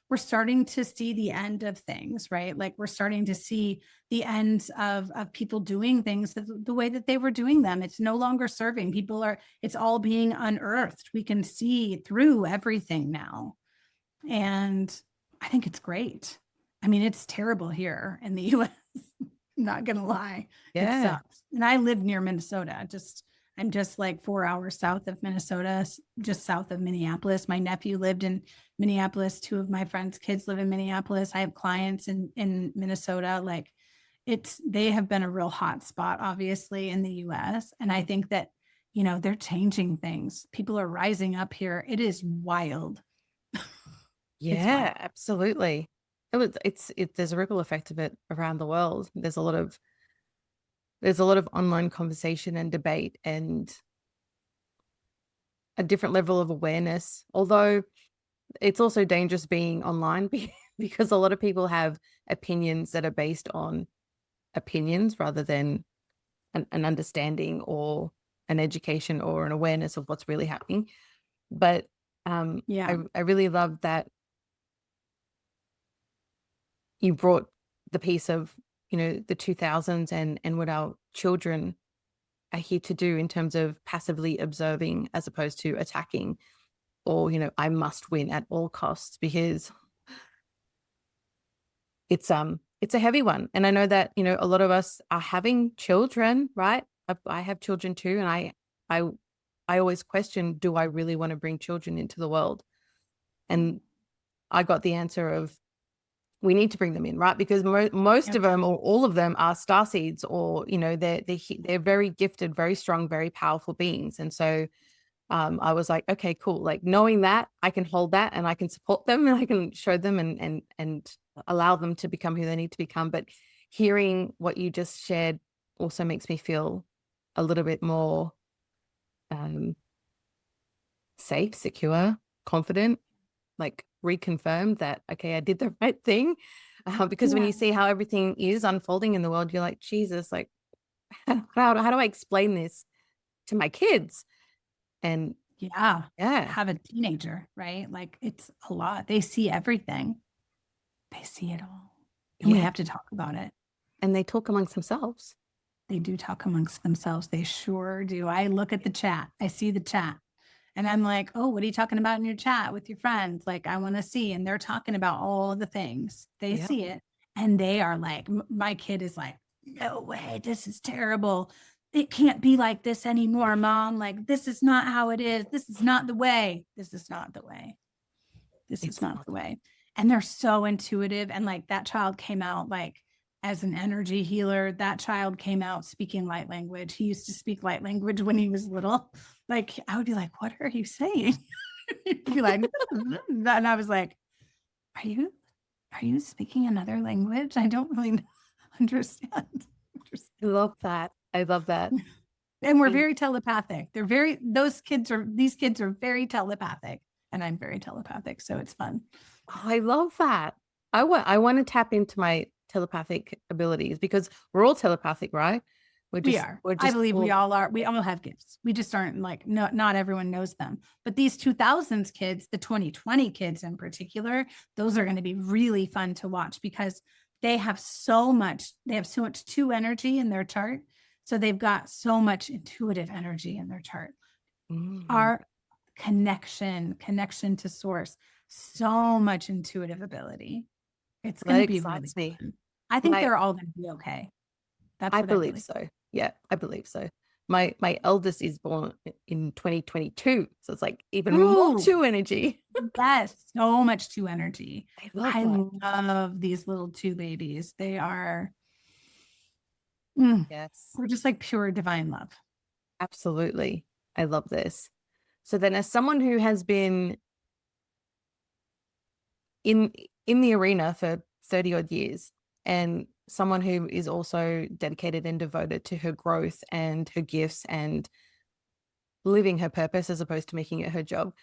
we're starting to see the end of things, right? Like we're starting to see the ends of people doing things the way that they were doing them. It's no longer serving. It's all being unearthed. We can see through everything now. And I think it's great. I mean, it's terrible here in the US. I'm not going to lie. Yeah. It sucks. And I live near Minnesota. I'm just like 4 hours south of Minnesota, just south of Minneapolis. My nephew lived in Minneapolis. 2 of my friends' kids live in Minneapolis. I have clients in Minnesota. Like they have been a real hot spot, obviously, in the US. And I think that, they're changing things. People are rising up here. It is wild. Yeah, absolutely. There's a ripple effect of it around the world. There's a lot of online conversation and debate and a different level of awareness. Although it's also dangerous being online because a lot of people have opinions that are based on opinions rather than an understanding or an education or an awareness of what's really happening. But I really love that you brought the piece of, the 2000s and what our children are here to do in terms of passively observing as opposed to attacking or, I must win at all costs, because it's a heavy one. And I know that, a lot of us are having children, right? I have children too. And I always question, do I really want to bring children into the world? And I got the answer of, we need to bring them in, right? Because most of them or all of them are starseeds, or, they're very gifted, very strong, very powerful beings. And so I was like, okay, cool. Like knowing that I can hold that and I can support them and I can show them and allow them to become who they need to become. But hearing what you just shared also makes me feel a little bit more safe, secure, confident, like reconfirmed that, okay, I did the right thing. Because when you see how everything is unfolding in the world, you're like, Jesus, like, how do I explain this to my kids? And have a teenager, right? Like it's a lot. They see everything. They see it all. And we have to talk about it. And they talk amongst themselves. They do talk amongst themselves. They sure do. I look at the chat. I see the chat. And I'm like, oh, what are you talking about in your chat with your friends? Like, I want to see. And they're talking about all the things. They see it. And they are like, my kid is like, no way, this is terrible. It can't be like this anymore, Mom. Like, this is not how it is. This is not the way. This is not the way. This is not the way. And they're so intuitive. And like that child came out like as an energy healer. That child came out speaking light language. He used to speak light language when he was little. Like, I would be like, what are you saying? He'd be like, and I was like, are you speaking another language? I don't really understand. I love that. And we're very telepathic. These kids are very telepathic. and I'm very telepathic, so it's fun. Oh, I love that. I want to tap into my telepathic abilities because we're all telepathic, right? We are. We're I just believe we all, all are. We all have gifts. We just aren't like, no, not everyone knows them. But these 2000s kids, the 2020 kids in particular, those are going to be really fun to watch because they have so much 2 energy in their chart. So they've got so much intuitive energy in their chart. Our connection to source, so much intuitive ability. It's going that to be really excites me. fun. I think My they're all going to be okay. That's I what I believe believe. so. Yeah, I believe so. My eldest is born in 2022, so it's like even more Ooh, two energy. yes, so much 2 energy. I love I that. love these little 2 babies. They are, Yes, we're just like pure divine love. absolutely. I love this. So then, as someone who has been in in the arena for 30 odd years, and someone who is also dedicated and devoted to her growth and her gifts and living her purpose as opposed to making it her job,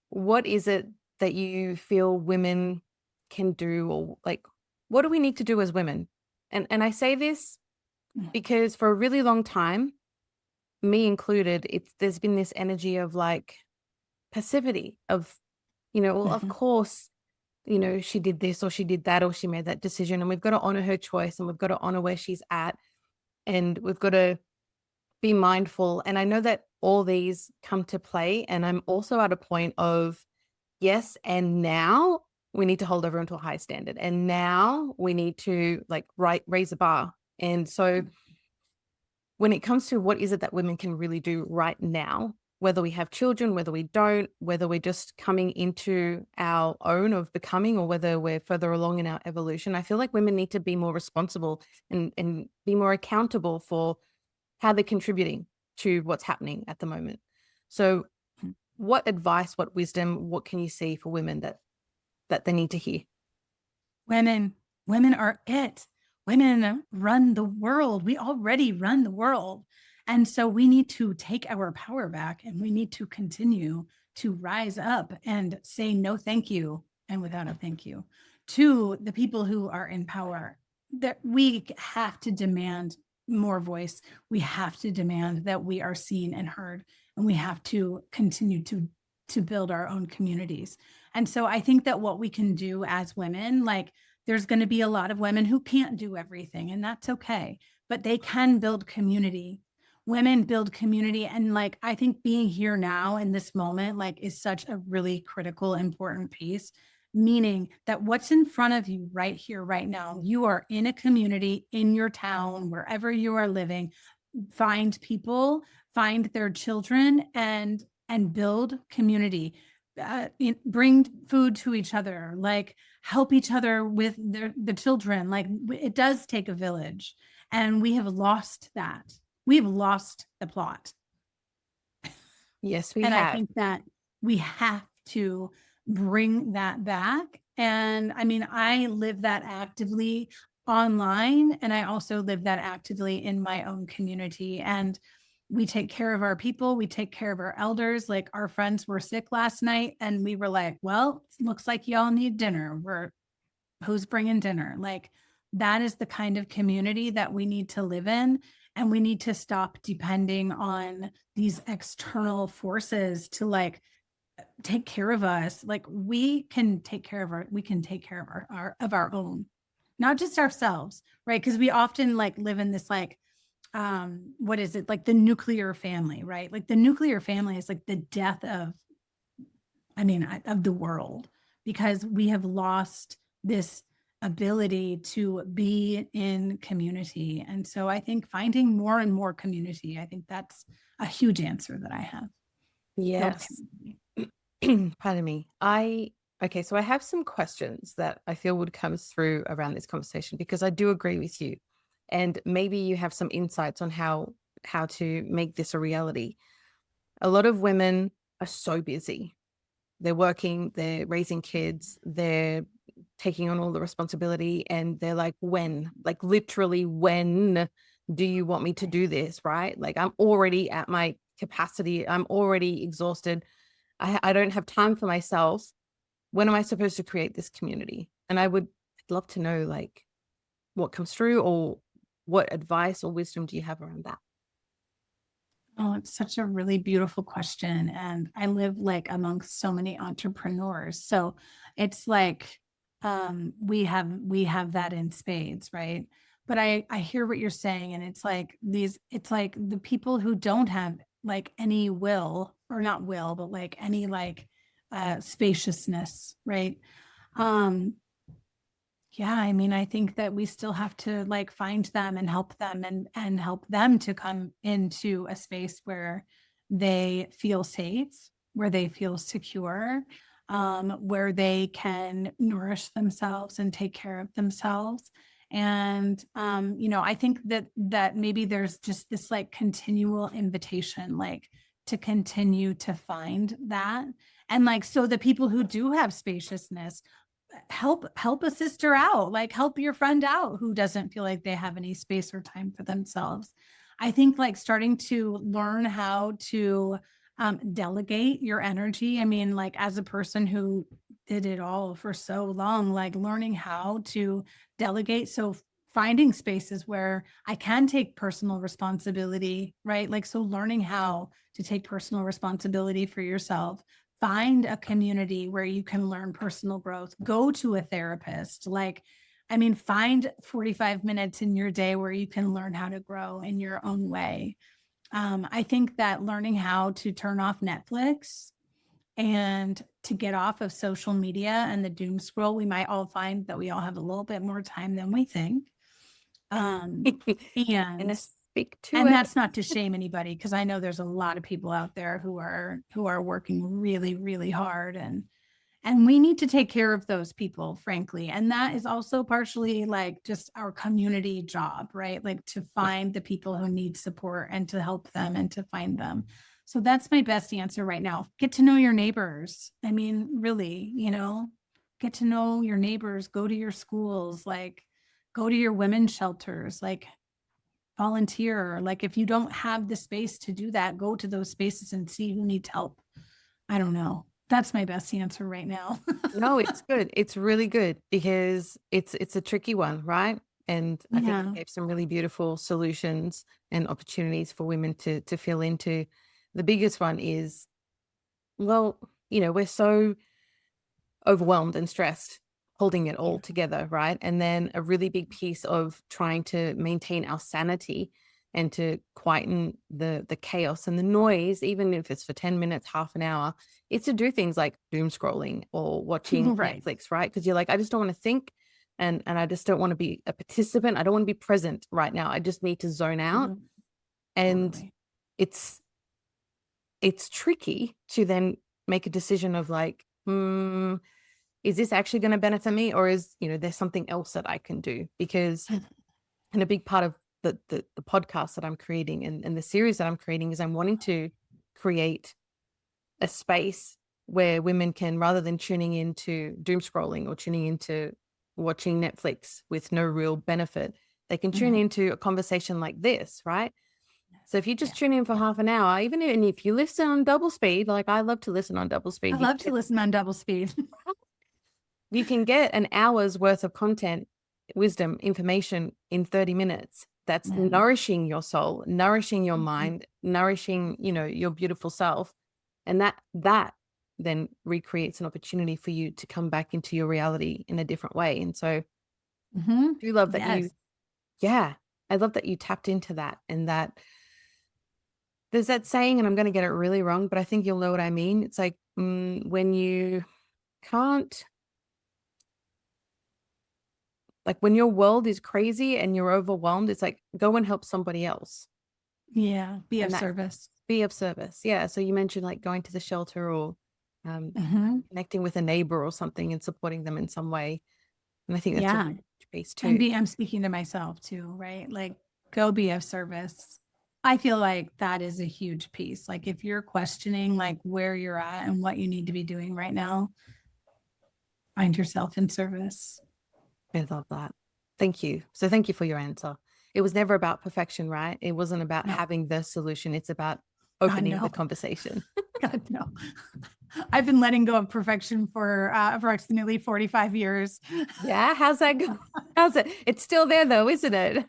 what is it that you feel women can do, or like what do we need to do as women? And I say this because for a really long time, me included, there's been this energy of like passivity of, well, of Mhm. course, she did this or she did that or she made that decision, and we've got to honor her choice and we've got to honor where she's at, and we've got to be mindful. And I know that all these come to play, and I'm also at a point of yes, and now we need to hold everyone to a high standard, and now we need to like raise a bar. And so when it comes to what is it that women can really do right now, whether we have children, whether we don't, whether we're just coming into our own of becoming, or whether we're further along in our evolution, I feel like women need to be more responsible and be more accountable for how they're contributing to what's happening at the moment. So what advice, what wisdom, what can you see for women that they need to hear? Women are it. Women run the world. We already run the world. And so we need to take our power back, and we need to continue to rise up and say no thank you, and without a thank you, to the people who are in power. That we have to demand more voice. We have to demand that we are seen and heard, and we have to continue to build our own communities. And so I think that what we can do as women, like, there's going to be a lot of women who can't do everything, and that's okay, but they can build community. Women build community. And like, I think being here now in this moment, like, is such a really critical, important piece, meaning that what's in front of you right here, right now, you are in a community in your town, wherever you are living. Find people, find their children, and build community. Bring food to each other, like help each other with the children. Like, it does take a village, and we have lost that. We've lost the plot. Yes, we And I have. think that we have to bring that back. And I mean, I live that actively online, and I also live that actively in my own community. And we take care of our people, we take care of our elders. Like, our friends were sick last night, and we were like, well, looks like y'all need dinner. Who's bringing dinner? Like, that is the kind of community that we need to live in. And we need to stop depending on these external forces to like take care of us. Like, we can take care of our own, not just ourselves, right? Because we often like live in this like, what is it, like the nuclear family, right? Like, the nuclear family is like the death of, I mean, of the world, because we have lost this ability to be in community. And so I think finding more and more community, I think that's a huge answer that I have. Build Yes. community. Pardon me. Okay, so I have some questions that I feel would come through around this conversation because I do agree with you. And maybe you have some insights on how to make this a reality. A lot of women are so busy. They're working, they're raising kids, they're taking on all the responsibility, and they're like, when? Like, literally, when do you want me to do this, right? Like, I'm already at my capacity. I'm already exhausted. I don't have time for myself. When am I supposed to create this community? And I'd love to know like what comes through, or what advice or wisdom do you have around that? Oh, it's such a really beautiful question. And I live like amongst so many entrepreneurs. So it's like we have that in spades, right? But I hear what you're saying. And it's like the people who don't have like any will, or not will, but like any like spaciousness, right? Um, yeah, I mean, I think that we still have to like find them and help them, and help them to come into a space where they feel safe, where they feel secure, where they can nourish themselves and take care of themselves. And I think that maybe there's just this like continual invitation, like to continue to find that. And like, so the people who do have spaciousness, help a sister out, like help your friend out who doesn't feel like they have any space or time for themselves. I think like starting to learn how to delegate your energy. I mean, like as a person who did it all for so long, like learning how to delegate. So finding spaces where I can take personal responsibility, right? Like, so learning how to take personal responsibility for yourself. Find a community where you can learn personal growth. Go to a therapist. Like, I mean, find 45 minutes in your day where you can learn how to grow in your own way. I think that learning how to turn off Netflix and to get off of social media and the doom scroll, we might all find that we all have a little bit more time than we think. And I And speak to and it. that's not to shame anybody, because I know there's a lot of people out there who are working really, really hard, and we need to take care of those people, frankly. And that is also partially like just our community job, right? Like to find the people who need support and to help them and to find them. So that's my best answer right now. Get to know your neighbors. I mean, really, get to know your neighbors, go to your schools, like go to your women's shelters, like volunteer. Like if you don't have the space to do that, go to those spaces and see who needs help. I don't know. That's my best answer right now. No, it's good. It's really good, because it's a tricky one, right? And I think you Yeah. gave some really beautiful solutions and opportunities for women to feel into. The biggest one is, well, we're so overwhelmed and stressed holding it all together, right? And then a really big piece of trying to maintain our sanity and to quieten the chaos and the noise, even if it's for 10 minutes, half an hour, it's to do things like doom scrolling or watching Right. Netflix, right? Because you're like, I just don't want to think, and I just don't want to be a participant. I don't want to be present right now. I just need to zone out. Mhm. And Totally. it's tricky to then make a decision of like, is this actually going to benefit me, or is there's something else that I can do? Because and a big part of the podcast that I'm creating, and the series that I'm creating, is I'm wanting to create a space where women can, rather than tuning into doom scrolling or tuning into watching Netflix with no real benefit, they can tune Mhm. into a conversation like this, right? So if you just Yeah. tune in for half an hour, even if you listen on double speed, like I love to listen on double I speed, love to listen on double speed. you can get an hour's worth of content, wisdom, information in 30 minutes. That's Mhm. nourishing your soul, nourishing your Mhm. mind, nourishing, your beautiful self. And that then recreates an opportunity for you to come back into your reality in a different way. And so I Mhm. do love that Yes. I love that you tapped into that, and that there's that saying, and I'm going to get it really wrong, but I think you'll know what I mean. It's like, when you can't, like when your world is crazy and you're overwhelmed, it's like, go and help somebody else. Yeah. Be of And that, service. be of service. Yeah. So you mentioned like going to the shelter, or Mhm. connecting with a neighbor or something and supporting them in some way. And I think that's a Yeah. huge piece And too. I'm speaking to myself too, right? Like go be of service. I feel like that is a huge piece. Like if you're questioning like where you're at and what you need to be doing right now, find yourself in service. I love that. Thank you. So thank you for your answer. It was never about perfection, right? It wasn't about No, having the solution. It's about God, opening the no. conversation. God, no. I've been letting go of perfection for approximately 45 years. Yeah. How's that going? How's it? It's still there though, isn't it?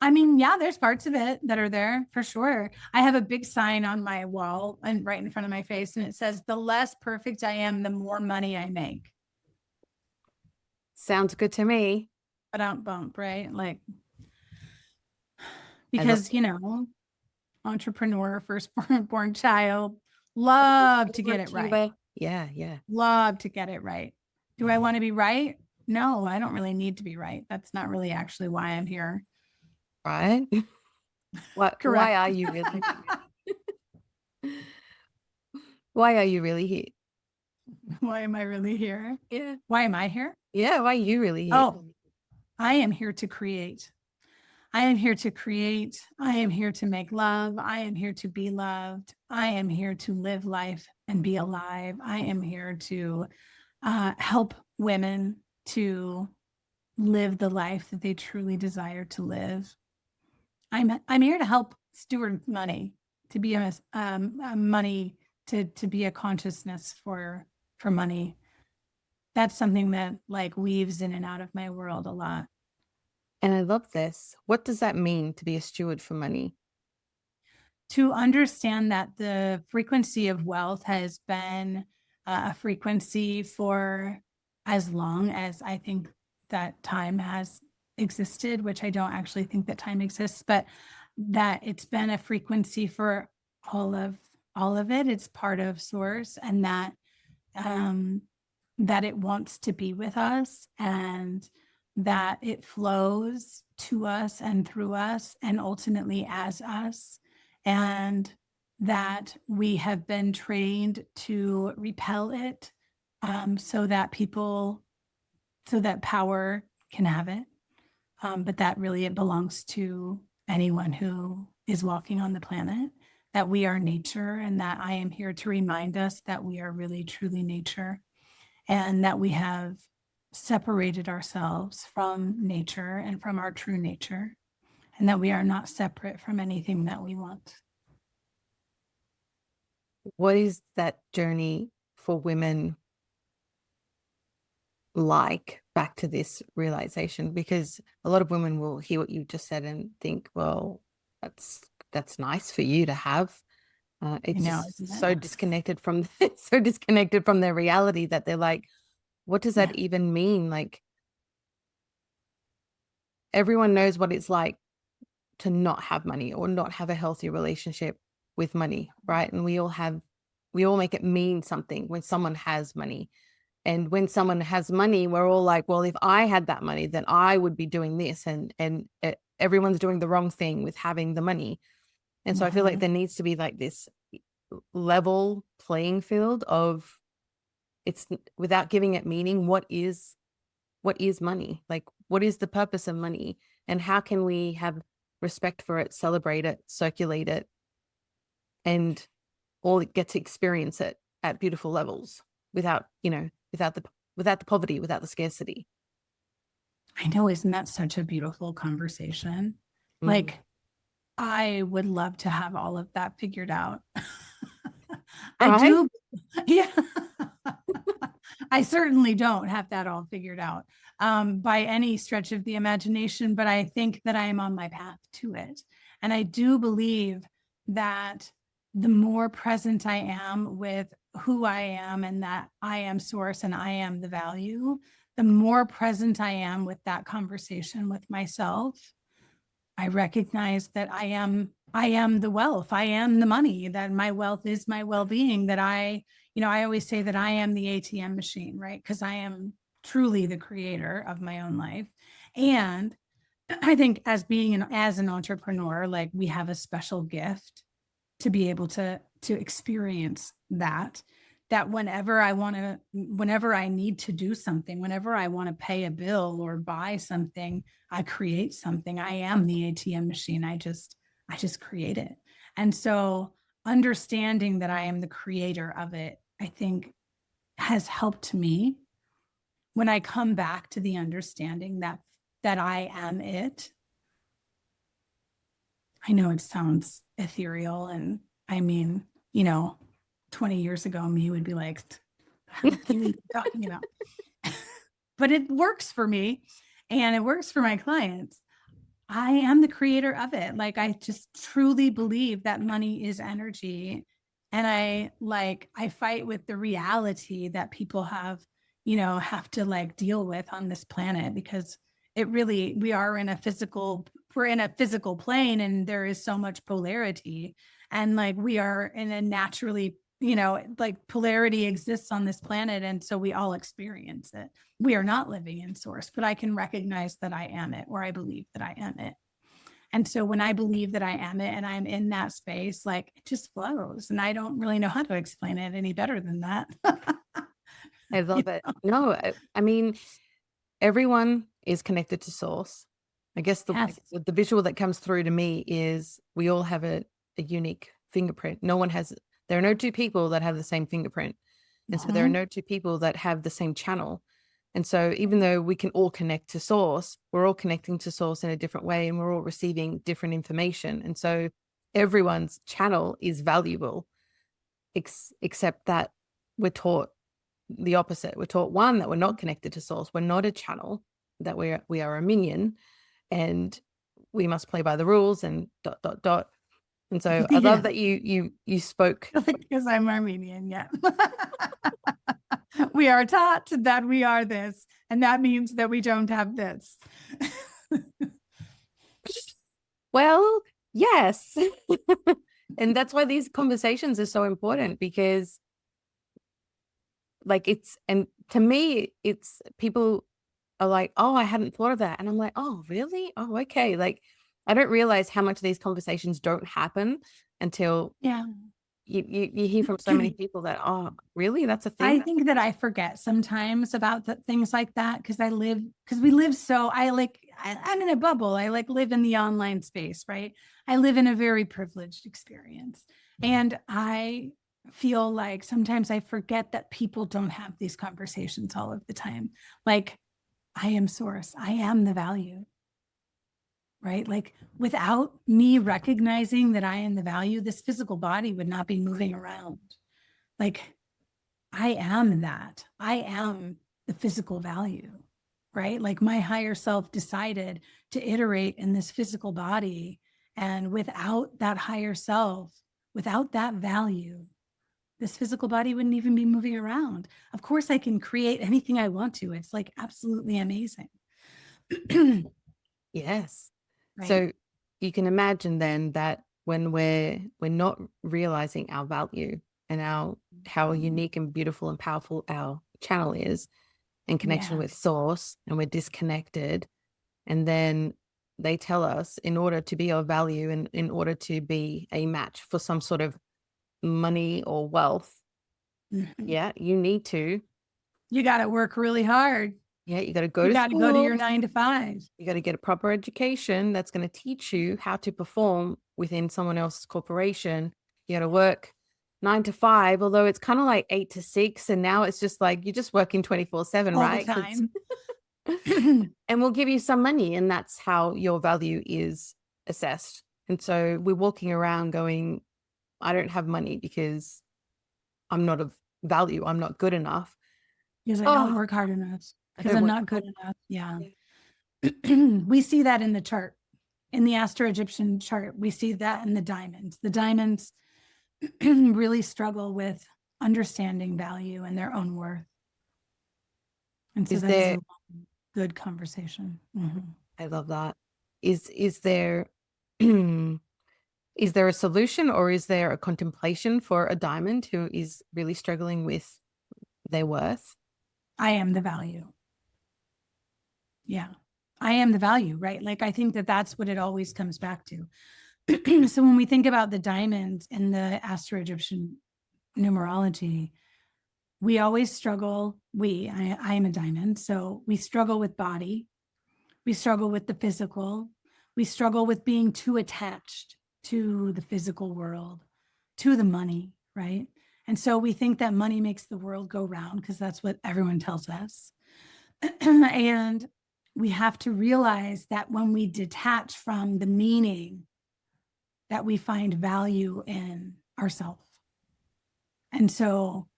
I mean, yeah, there's parts of it that are there for sure. I have a big sign on my wall and right in front of my face, and it says, "The less perfect I am, the more money I make." Sounds good to me. But don't bump, right? Like, I love because, entrepreneur, firstborn child, love to get it right. Yeah, yeah. Love to get it right. Do I want to be right? No, I don't really need to be right. That's not really actually why I'm here. Right? What? Correct. Why are you really? Why are you really here? Why am I really here? Yeah. Why am I here? Yeah. Why are you really here? Oh, I am here to create. I am here to create. I am here to make love. I am here to be loved. I am here to live life and be alive. I am here to help women to live the life that they truly desire to live. I'm here to help steward money, to be a money, to be a consciousness for money. That's something that like weaves in and out of my world a lot. And I love this. What does that mean to be a steward for money? To understand that the frequency of wealth has been a frequency for as long as I think that time has existed, which I don't actually think that time exists, but that it's been a frequency for all of it. It's part of source, and that it wants to be with us, and that it flows to us and through us and ultimately as us, and that we have been trained to repel it, so that power can have it. But that really it belongs to anyone who is walking on the planet, that we are nature, and that I am here to remind us that we are really truly nature, and that we have separated ourselves from nature and from our true nature, and that we are not separate from anything that we want. What is that journey for women like back to this realization? Because a lot of women will hear what you just said and think, well, that's nice for you to have. It's just so disconnected from so disconnected from their reality that they're like, what does that even mean? Like, everyone knows what it's like to not have money or not have a healthy relationship with money, right? And we all make it mean something when someone has money. And when someone has money, we're all like, well, if I had that money, then I would be doing this. And everyone's doing the wrong thing with having the money. And so I feel like there needs to be like this level playing field of, it's without giving it meaning, what is money? Like, what is the purpose of money? And how can we have respect for it, celebrate it, circulate it, and all get to experience it at beautiful levels without the poverty, without the scarcity. I know, isn't that such a beautiful conversation? Like, I would love to have all of that figured out. I do. Yeah. I certainly don't have that all figured out by any stretch of the imagination, but I think that I am on my path to it. And I do believe that the more present I am with who I am, and that I am source and I am the value, the more present I am with that conversation with myself, I recognize that I am the wealth. I am the money, that my wealth is my well-being, that I always say that I am the ATM machine, right? Because I am truly the creator of my own life. And I think as an entrepreneur, like, we have a special gift to be able to experience that whenever I need to do something, whenever I want to pay a bill or buy something, I create something. I am the ATM machine. I just create it. And so understanding that I am the creator of it, I think, has helped me when I come back to the understanding that I am it. I know it sounds ethereal, and I mean, 20 years ago, me would be like, "What the hell are you even talking about?" But it works for me and it works for my clients. I am the creator of it. Like, I just truly believe that money is energy. And I fight with the reality that people have to like deal with on this planet, because we're in a physical plane, and there is so much polarity. And like, we are in a naturally, like, polarity exists on this planet. And so we all experience it. We are not living in source, but I can recognize that I am it, or I believe that I am it. And so when I believe that I am it and I'm in that space, like, it just flows. And I don't really know how to explain it any better than that. I love it. No, I mean, everyone is connected to source. I guess Yes. the visual that comes through to me is we all have a unique fingerprint. There are no two people that have the same fingerprint. And so there are no two people that have the same channel. And so even though we can all connect to source, we're all connecting to source in a different way, and we're all receiving different information. And so everyone's channel is valuable, except that we're taught the opposite. We're taught, one, that we're not connected to source. We're not a channel, that we are a minion, and we must play by the rules and ... And so I love that you spoke. Because I'm Armenian, yeah. We are taught that we are this, and that means that we don't have this. Well, yes. And that's why these conversations are so important, because like and to me, it's people are like, oh, I hadn't thought of that. And I'm like, oh, really? Oh, okay. Like, I don't realize how much these conversations don't happen until you hear from so many people that, oh, really? That's a thing? I think that I forget sometimes about things like that, because I'm in a bubble. I like live in the online space, right? I live in a very privileged experience. And I feel like sometimes I forget that people don't have these conversations all of the time. Like, I am source. I am the value, right? Like, without me recognizing that I am the value, this physical body would not be moving around. Like, I am that. I am the physical value, right? Like, my higher self decided to iterate in this physical body. And without that higher self, without that value, this physical body wouldn't even be moving around. Of course, I can create anything I want to. It's like absolutely amazing. Yes. Right? So you can imagine then that when we're not realizing our value and how unique and beautiful and powerful our channel is in connection with source, and we're disconnected, and then they tell us, in order to be of value and in order to be a match for some sort of money or wealth, you got to work really hard. You got to go to school. You got to go to your 9 to 5. You got to get a proper education that's going to teach you how to perform within someone else's corporation. You got to work 9 to 5, although it's kind of like 8 to 6. And now it's just like, you're just working 24/7, right? All the time. And we'll give you some money, and that's how your value is assessed. And so we're walking around going, I don't have money because I'm not of value. I'm not good enough. Because I don't work hard enough. Because I'm not good enough. Yeah. We see that in the chart, in the Astro Egyptian chart. We see that in the diamonds. The diamonds really struggle with understanding value and their own worth. And so that's a good conversation. I love that. Is there is there a solution, or is there a contemplation for a diamond who is really struggling with their worth? I am the value. Yeah. I am the value, right? Like, I think that that's what it always comes back to. So when we think about the diamonds in the Astro Egyptian numerology, we always struggle. I am a diamond. So we struggle with body. We struggle with the physical. We struggle with being too attached to the physical world, to the money, right? And so we think that money makes the world go round, because that's what everyone tells us. And we have to realize that when we detach from the meaning, that we find value in ourselves. And so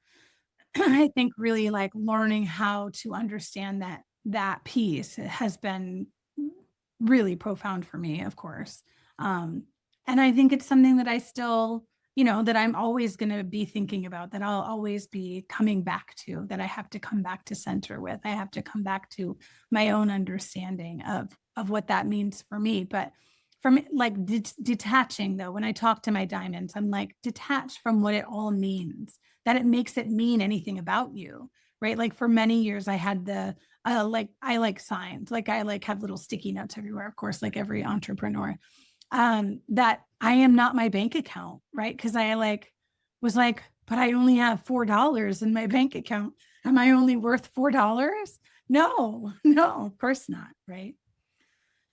I think really like learning how to understand that piece has been really profound for me, of course. And I think it's something that I still, that I'm always going to be thinking about, that I'll always be coming back to, that I have to come back to center with. I have to come back to my own understanding of what that means for me. But from like detaching though, when I talk to my diamonds, I'm like, detach from what it all means, that it makes it mean anything about you, right? Like for many years, I had I like signs, like I like have little sticky notes everywhere, of course, like every entrepreneur, that I am not my bank account, right? Because I was like, but I only have $4 in my bank account. Am I only worth $4? No, of course not, right?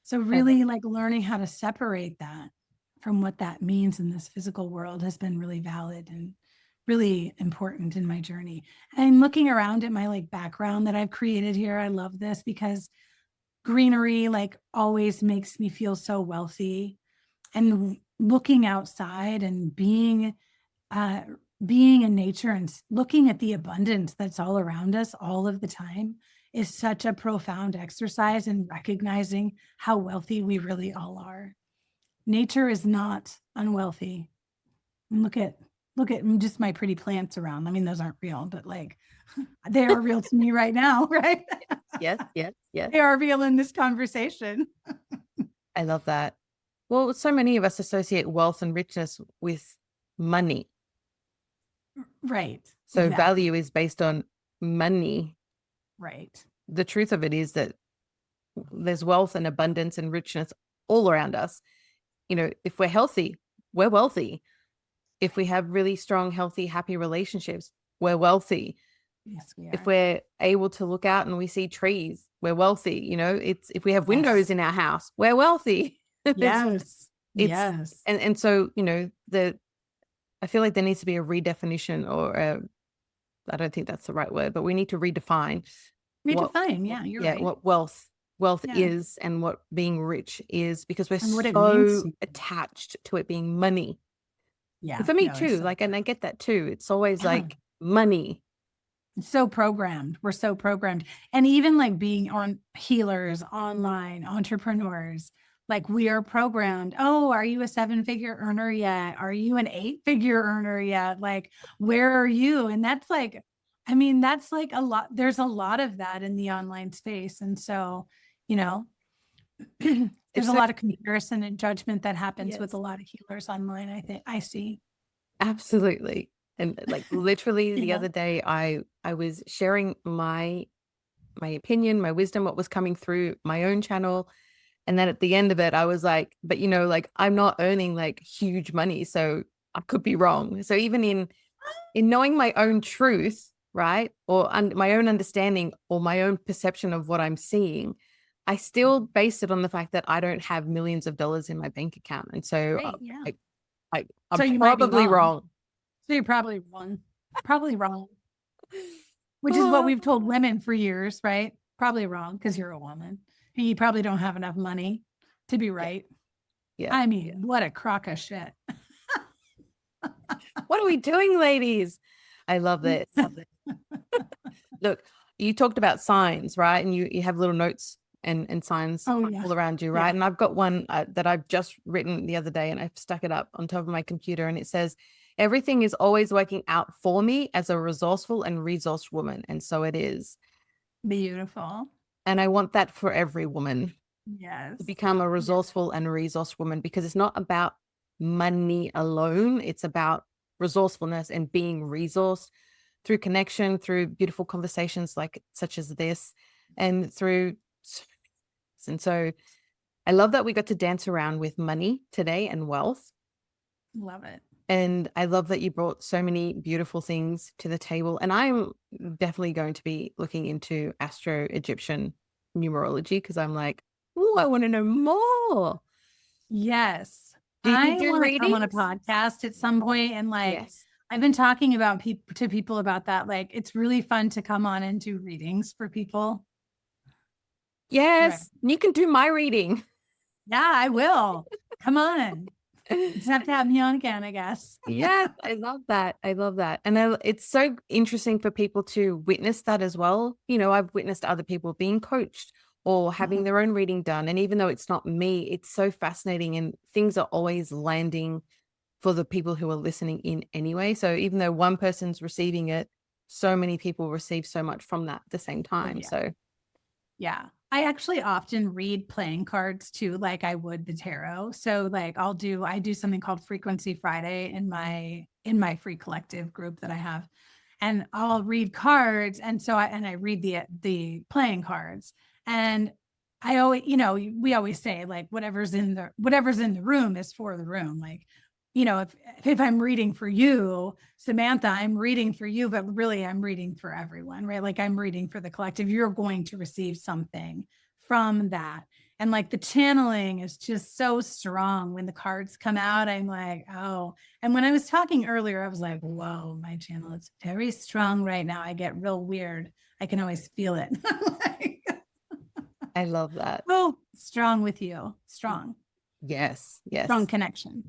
So really like learning how to separate that from what that means in this physical world has been really valid and really important in my journey. And looking around at my like background that I've created here, I love this because greenery like always makes me feel so wealthy. And looking outside and being in nature and looking at the abundance that's all around us all of the time is such a profound exercise in recognizing how wealthy we really all are. Nature is not unwealthy. And look at just my pretty plants around. I mean, those aren't real, but like they are real to me right now, right? Yes. They are real in this conversation. I love that. Well, so many of us associate wealth and richness with money. Right. So exactly. Value is based on money. Right. The truth of it is that there's wealth and abundance and richness all around us. If we're healthy, we're wealthy. If we have really strong, healthy, happy relationships, we're wealthy. Yes, we are. If we're able to look out and we see trees, we're wealthy. If we have windows in our house, we're wealthy. Yes. Yes. And so, I feel like there needs to be a redefinition or I don't think that's the right word, but we need to redefine. You're right. What wealth is and what being rich is, because we're so attached to it being money. Yeah. And for me too, and I get that too. It's always like money. It's so programmed. We're so programmed. And even like being on healers, online entrepreneurs, like we are programmed. Oh, are you a 7-figure earner yet? Are you an 8-figure earner yet? Like, where are you? And that's like, that's like a lot. There's a lot of that in the online space. And so, there's a lot of comparison and judgment that happens with a lot of healers online. I see. Absolutely. And like literally the other day, I was sharing my opinion, my wisdom, what was coming through my own channel. And then at the end of it, I was like, but I'm not earning like huge money, so I could be wrong. So even in knowing my own truth, right, or my own understanding or my own perception of what I'm seeing, I still base it on the fact that I don't have millions of dollars in my bank account. And so I'm probably wrong. So you're probably wrong. Which is what we've told women for years, right? Probably wrong because you're a woman. And you probably don't have enough money to be right. Yeah. What a crock of shit. What are we doing, ladies? I love this. Look, you talked about signs, right? And you have little notes and signs all around you, right? Yeah. And I've got one that I've just written the other day, and I've stuck it up on top of my computer, and it says, everything is always working out for me as a resourceful and resourced woman. And so it is. Beautiful. And I want that for every woman. Yes. To become a resourceful and resourced woman, because it's not about money alone. It's about resourcefulness and being resourced through connection, through beautiful conversations such as this, and through. And so I love that we got to dance around with money today and wealth. Love it. And I love that you brought so many beautiful things to the table. And I'm definitely going to be looking into Astro Egyptian numerology, because I'm like, oh, I want to know more. Yes. I want to come on a podcast at some point. And I've been talking about to people about that. Like, it's really fun to come on and do readings for people. Yes. Right. You can do my reading. Yeah, I will. Come on. Just have to have me on again, I guess. Yeah, I love that. I love that. And it's so interesting for people to witness that as well. You know, I've witnessed other people being coached or having their own reading done. And even though it's not me, it's so fascinating and things are always landing for the people who are listening in anyway. So even though one person's receiving it, so many people receive so much from that at the same time. Yeah. So Yeah. I actually often read playing cards too, like I would the tarot. So like I do something called Frequency Friday in my free collective group that I have. And I'll read cards. And so I read the playing cards. And I always, we always say like whatever's in the room is for the room. Like, if I'm reading for you, Samantha, I'm reading for you, but really I'm reading for everyone, right? Like I'm reading for the collective. You're going to receive something from that. And like the channeling is just so strong when the cards come out. I'm like, oh. And when I was talking earlier, I was like, whoa, my channel is very strong right now. I get real weird. I can always feel it. I love that. Oh, strong with you. Strong. Yes. Yes. Strong connection.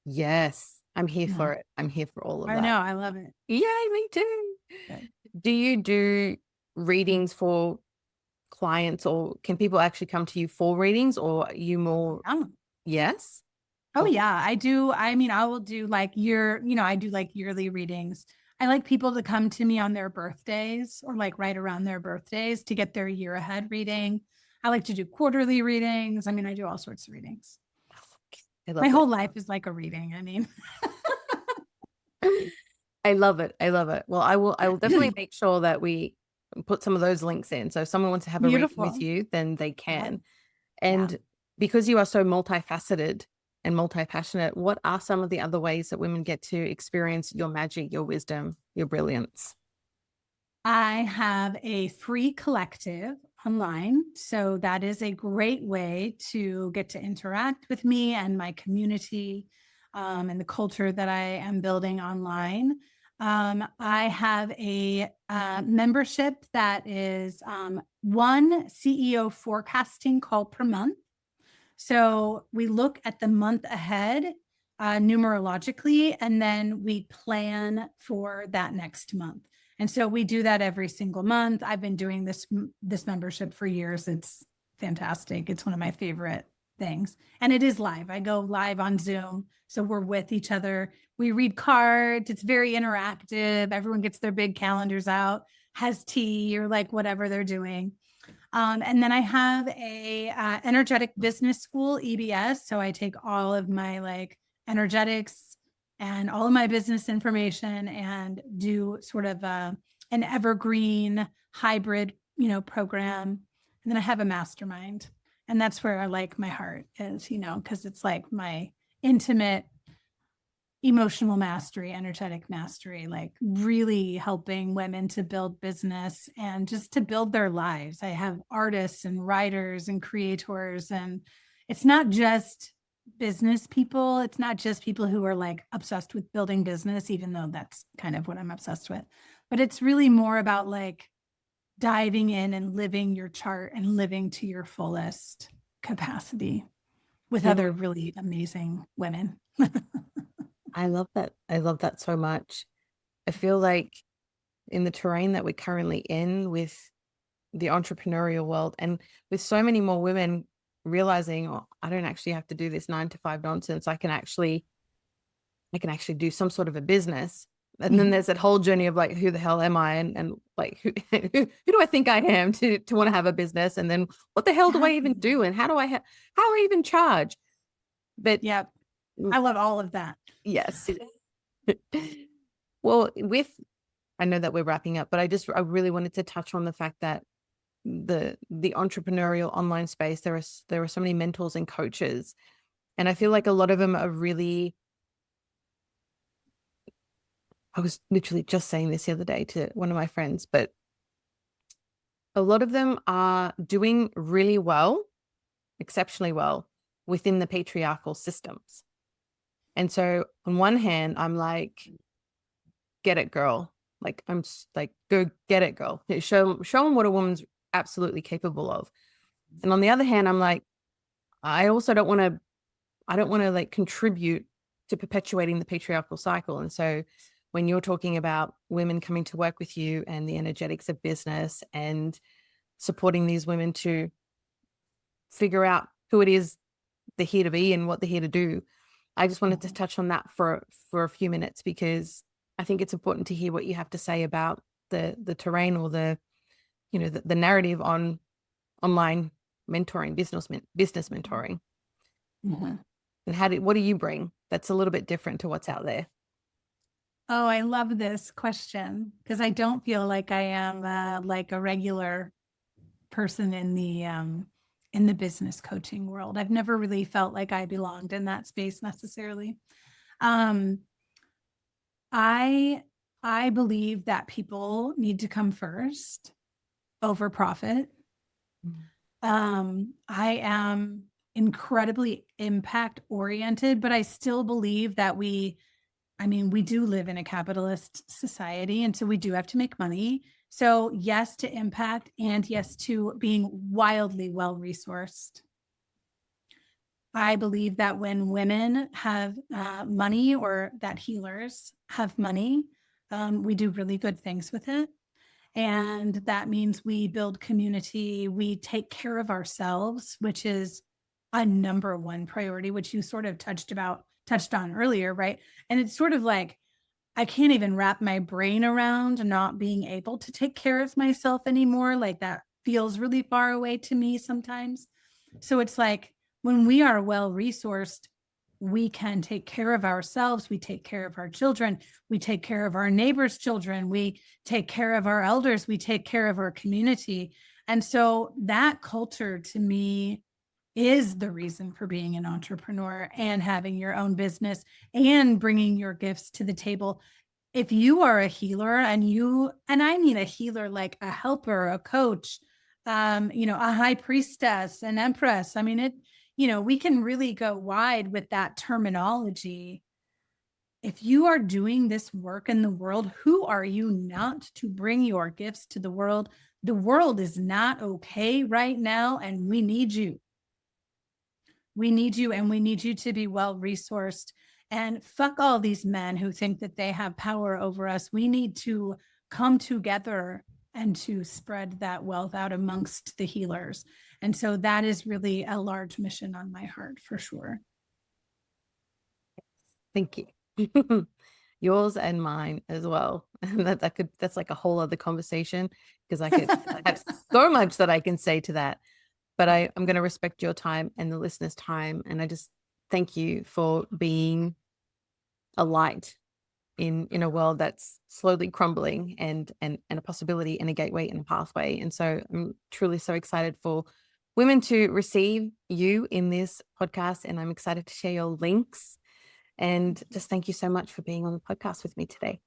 Yes. I'm here for it. I'm here for all of that. I know. I love it. Yay, me too. Okay. Do you do readings for clients or can people actually come to you for readings or are you more? Yes. Oh yeah, I do. I mean, I will do like I do like yearly readings. I like people to come to me on their birthdays or like right around their birthdays to get their year ahead reading. I like to do quarterly readings. I mean, I do all sorts of readings. My whole life is like a reading. I mean, I love it. I love it. Well, I will definitely make sure that we put some of those links in. So if someone wants to have a reading with you, then they can. Yeah. And because you are so multifaceted and multi-passionate, what are some of the other ways that women get to experience your magic, your wisdom, your brilliance? I have a free collective online. So that is a great way to get to interact with me and my community and the culture that I am building online. I have a membership that is one CEO forecasting call per month. So we look at the month ahead numerologically, and then we plan for that next month. And so we do that every single month. I've been doing this membership for years. It's fantastic. It's one of my favorite things. And it is live. I go live on Zoom. So we're with each other. We read cards. It's very interactive. Everyone gets their big calendars out, has tea or like whatever they're doing. And then I have a energetic business school, EBS. So I take all of my like energetics and all of my business information and do sort of an evergreen hybrid, program. And then I have a mastermind. And that's where I like my heart is, because it's like my intimate emotional mastery, energetic mastery, like really helping women to build business and just to build their lives. I have artists and writers and creators, and it's not just business people. It's not just people who are like obsessed with building business, even though that's kind of what I'm obsessed with. But it's really more about like diving in and living your chart and living to your fullest capacity with other really amazing women. I love that. I love that so much. I feel like in the terrain that we're currently in with the entrepreneurial world and with so many more women realizing, oh, I don't actually have to do this 9-to-5 nonsense. I can actually do some sort of a business. And then there's that whole journey of like, who the hell am I? And like, who do I think I am to want to have a business? And then what the hell do I even do? And how do I even charge? But yeah, I love all of that. Yes. Well, I know that we're wrapping up, but I really wanted to touch on the fact that the entrepreneurial online space, there are so many mentors and coaches, and I feel like a lot of them are really, I was literally just saying this the other day to one of my friends, but a lot of them are doing really well, exceptionally well within the patriarchal systems. And so on one hand, I'm like, get it, girl. Like, I'm like, go get it, girl. Show them what a woman's absolutely capable of. And on the other hand, I'm like, I also don't want to I don't want to like contribute to perpetuating the patriarchal cycle. And so when you're talking about women coming to work with you and the energetics of business and supporting these women to figure out who it is they're here to be and what they're here to do, I just wanted to touch on that for a few minutes, because I think it's important to hear what you have to say about the terrain, or the, you know, the narrative on online mentoring, business mentoring. Mm-hmm. And what do you bring that's a little bit different to what's out there? Oh, I love this question, because I don't feel like I am like a regular person in the business coaching world. I've never really felt like I belonged in that space necessarily. Um, I I believe that people need to come first over profit. I am incredibly impact oriented, but I still believe that we do live in a capitalist society, and so we do have to make money. So yes to impact, and yes to being wildly well resourced. I believe that when women have money, or that healers have money, we do really good things with it. And that means we build community, we take care of ourselves, which is a number one priority, which you sort of touched on earlier, right? And it's sort of like, I can't even wrap my brain around not being able to take care of myself anymore. Like, that feels really far away to me sometimes. So it's like, when we are well resourced, we can take care of ourselves. We take care of our children. We take care of our neighbors' children. We take care of our elders. We take care of our community. And so that culture, to me, is the reason for being an entrepreneur and having your own business and bringing your gifts to the table. If you are a healer, and I mean a healer like a helper, a coach, a high priestess, an empress. I mean, we can really go wide with that terminology. If you are doing this work in the world, who are you not to bring your gifts to the world? The world is not okay right now, and we need you. We need you, and we need you to be well resourced. And fuck all these men who think that they have power over us. We need to come together and to spread that wealth out amongst the healers. And so that is really a large mission on my heart, for sure. Thank you. Yours and mine as well. That's like a whole other conversation, because I have so much that I can say to that. But I'm going to respect your time and the listeners' time. And I just thank you for being a light in a world that's slowly crumbling, and a possibility, and a gateway, and a pathway. And so I'm truly so excited for women to receive you in this podcast. And I'm excited to share your links. And just thank you so much for being on the podcast with me today.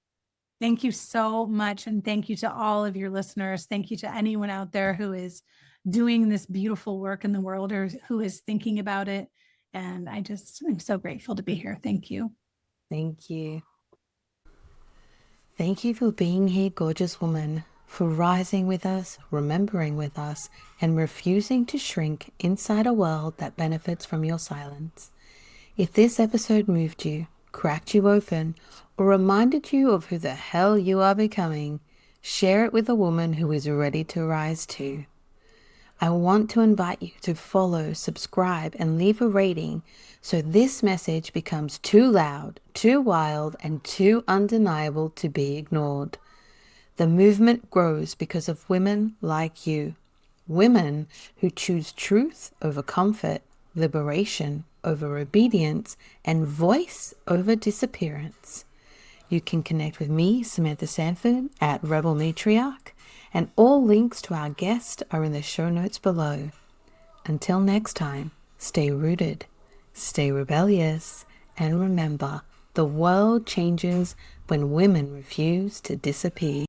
Thank you so much. And thank you to all of your listeners. Thank you to anyone out there who is doing this beautiful work in the world, or who is thinking about it. And I'm so grateful to be here. Thank you. Thank you. Thank you for being here, gorgeous woman, for rising with us, remembering with us, and refusing to shrink inside a world that benefits from your silence. If this episode moved you, cracked you open, or reminded you of who the hell you are becoming, share it with a woman who is ready to rise too. I want to invite you to follow, subscribe, and leave a rating, so this message becomes too loud, too wild, and too undeniable to be ignored. The movement grows because of women like you. Women who choose truth over comfort, liberation over obedience, and voice over disappearance. You can connect with me, Samantha Sanford, at Rebel Matriarch, and all links to our guest are in the show notes below. Until next time, stay rooted, stay rebellious, and remember, the world changes when women refuse to disappear.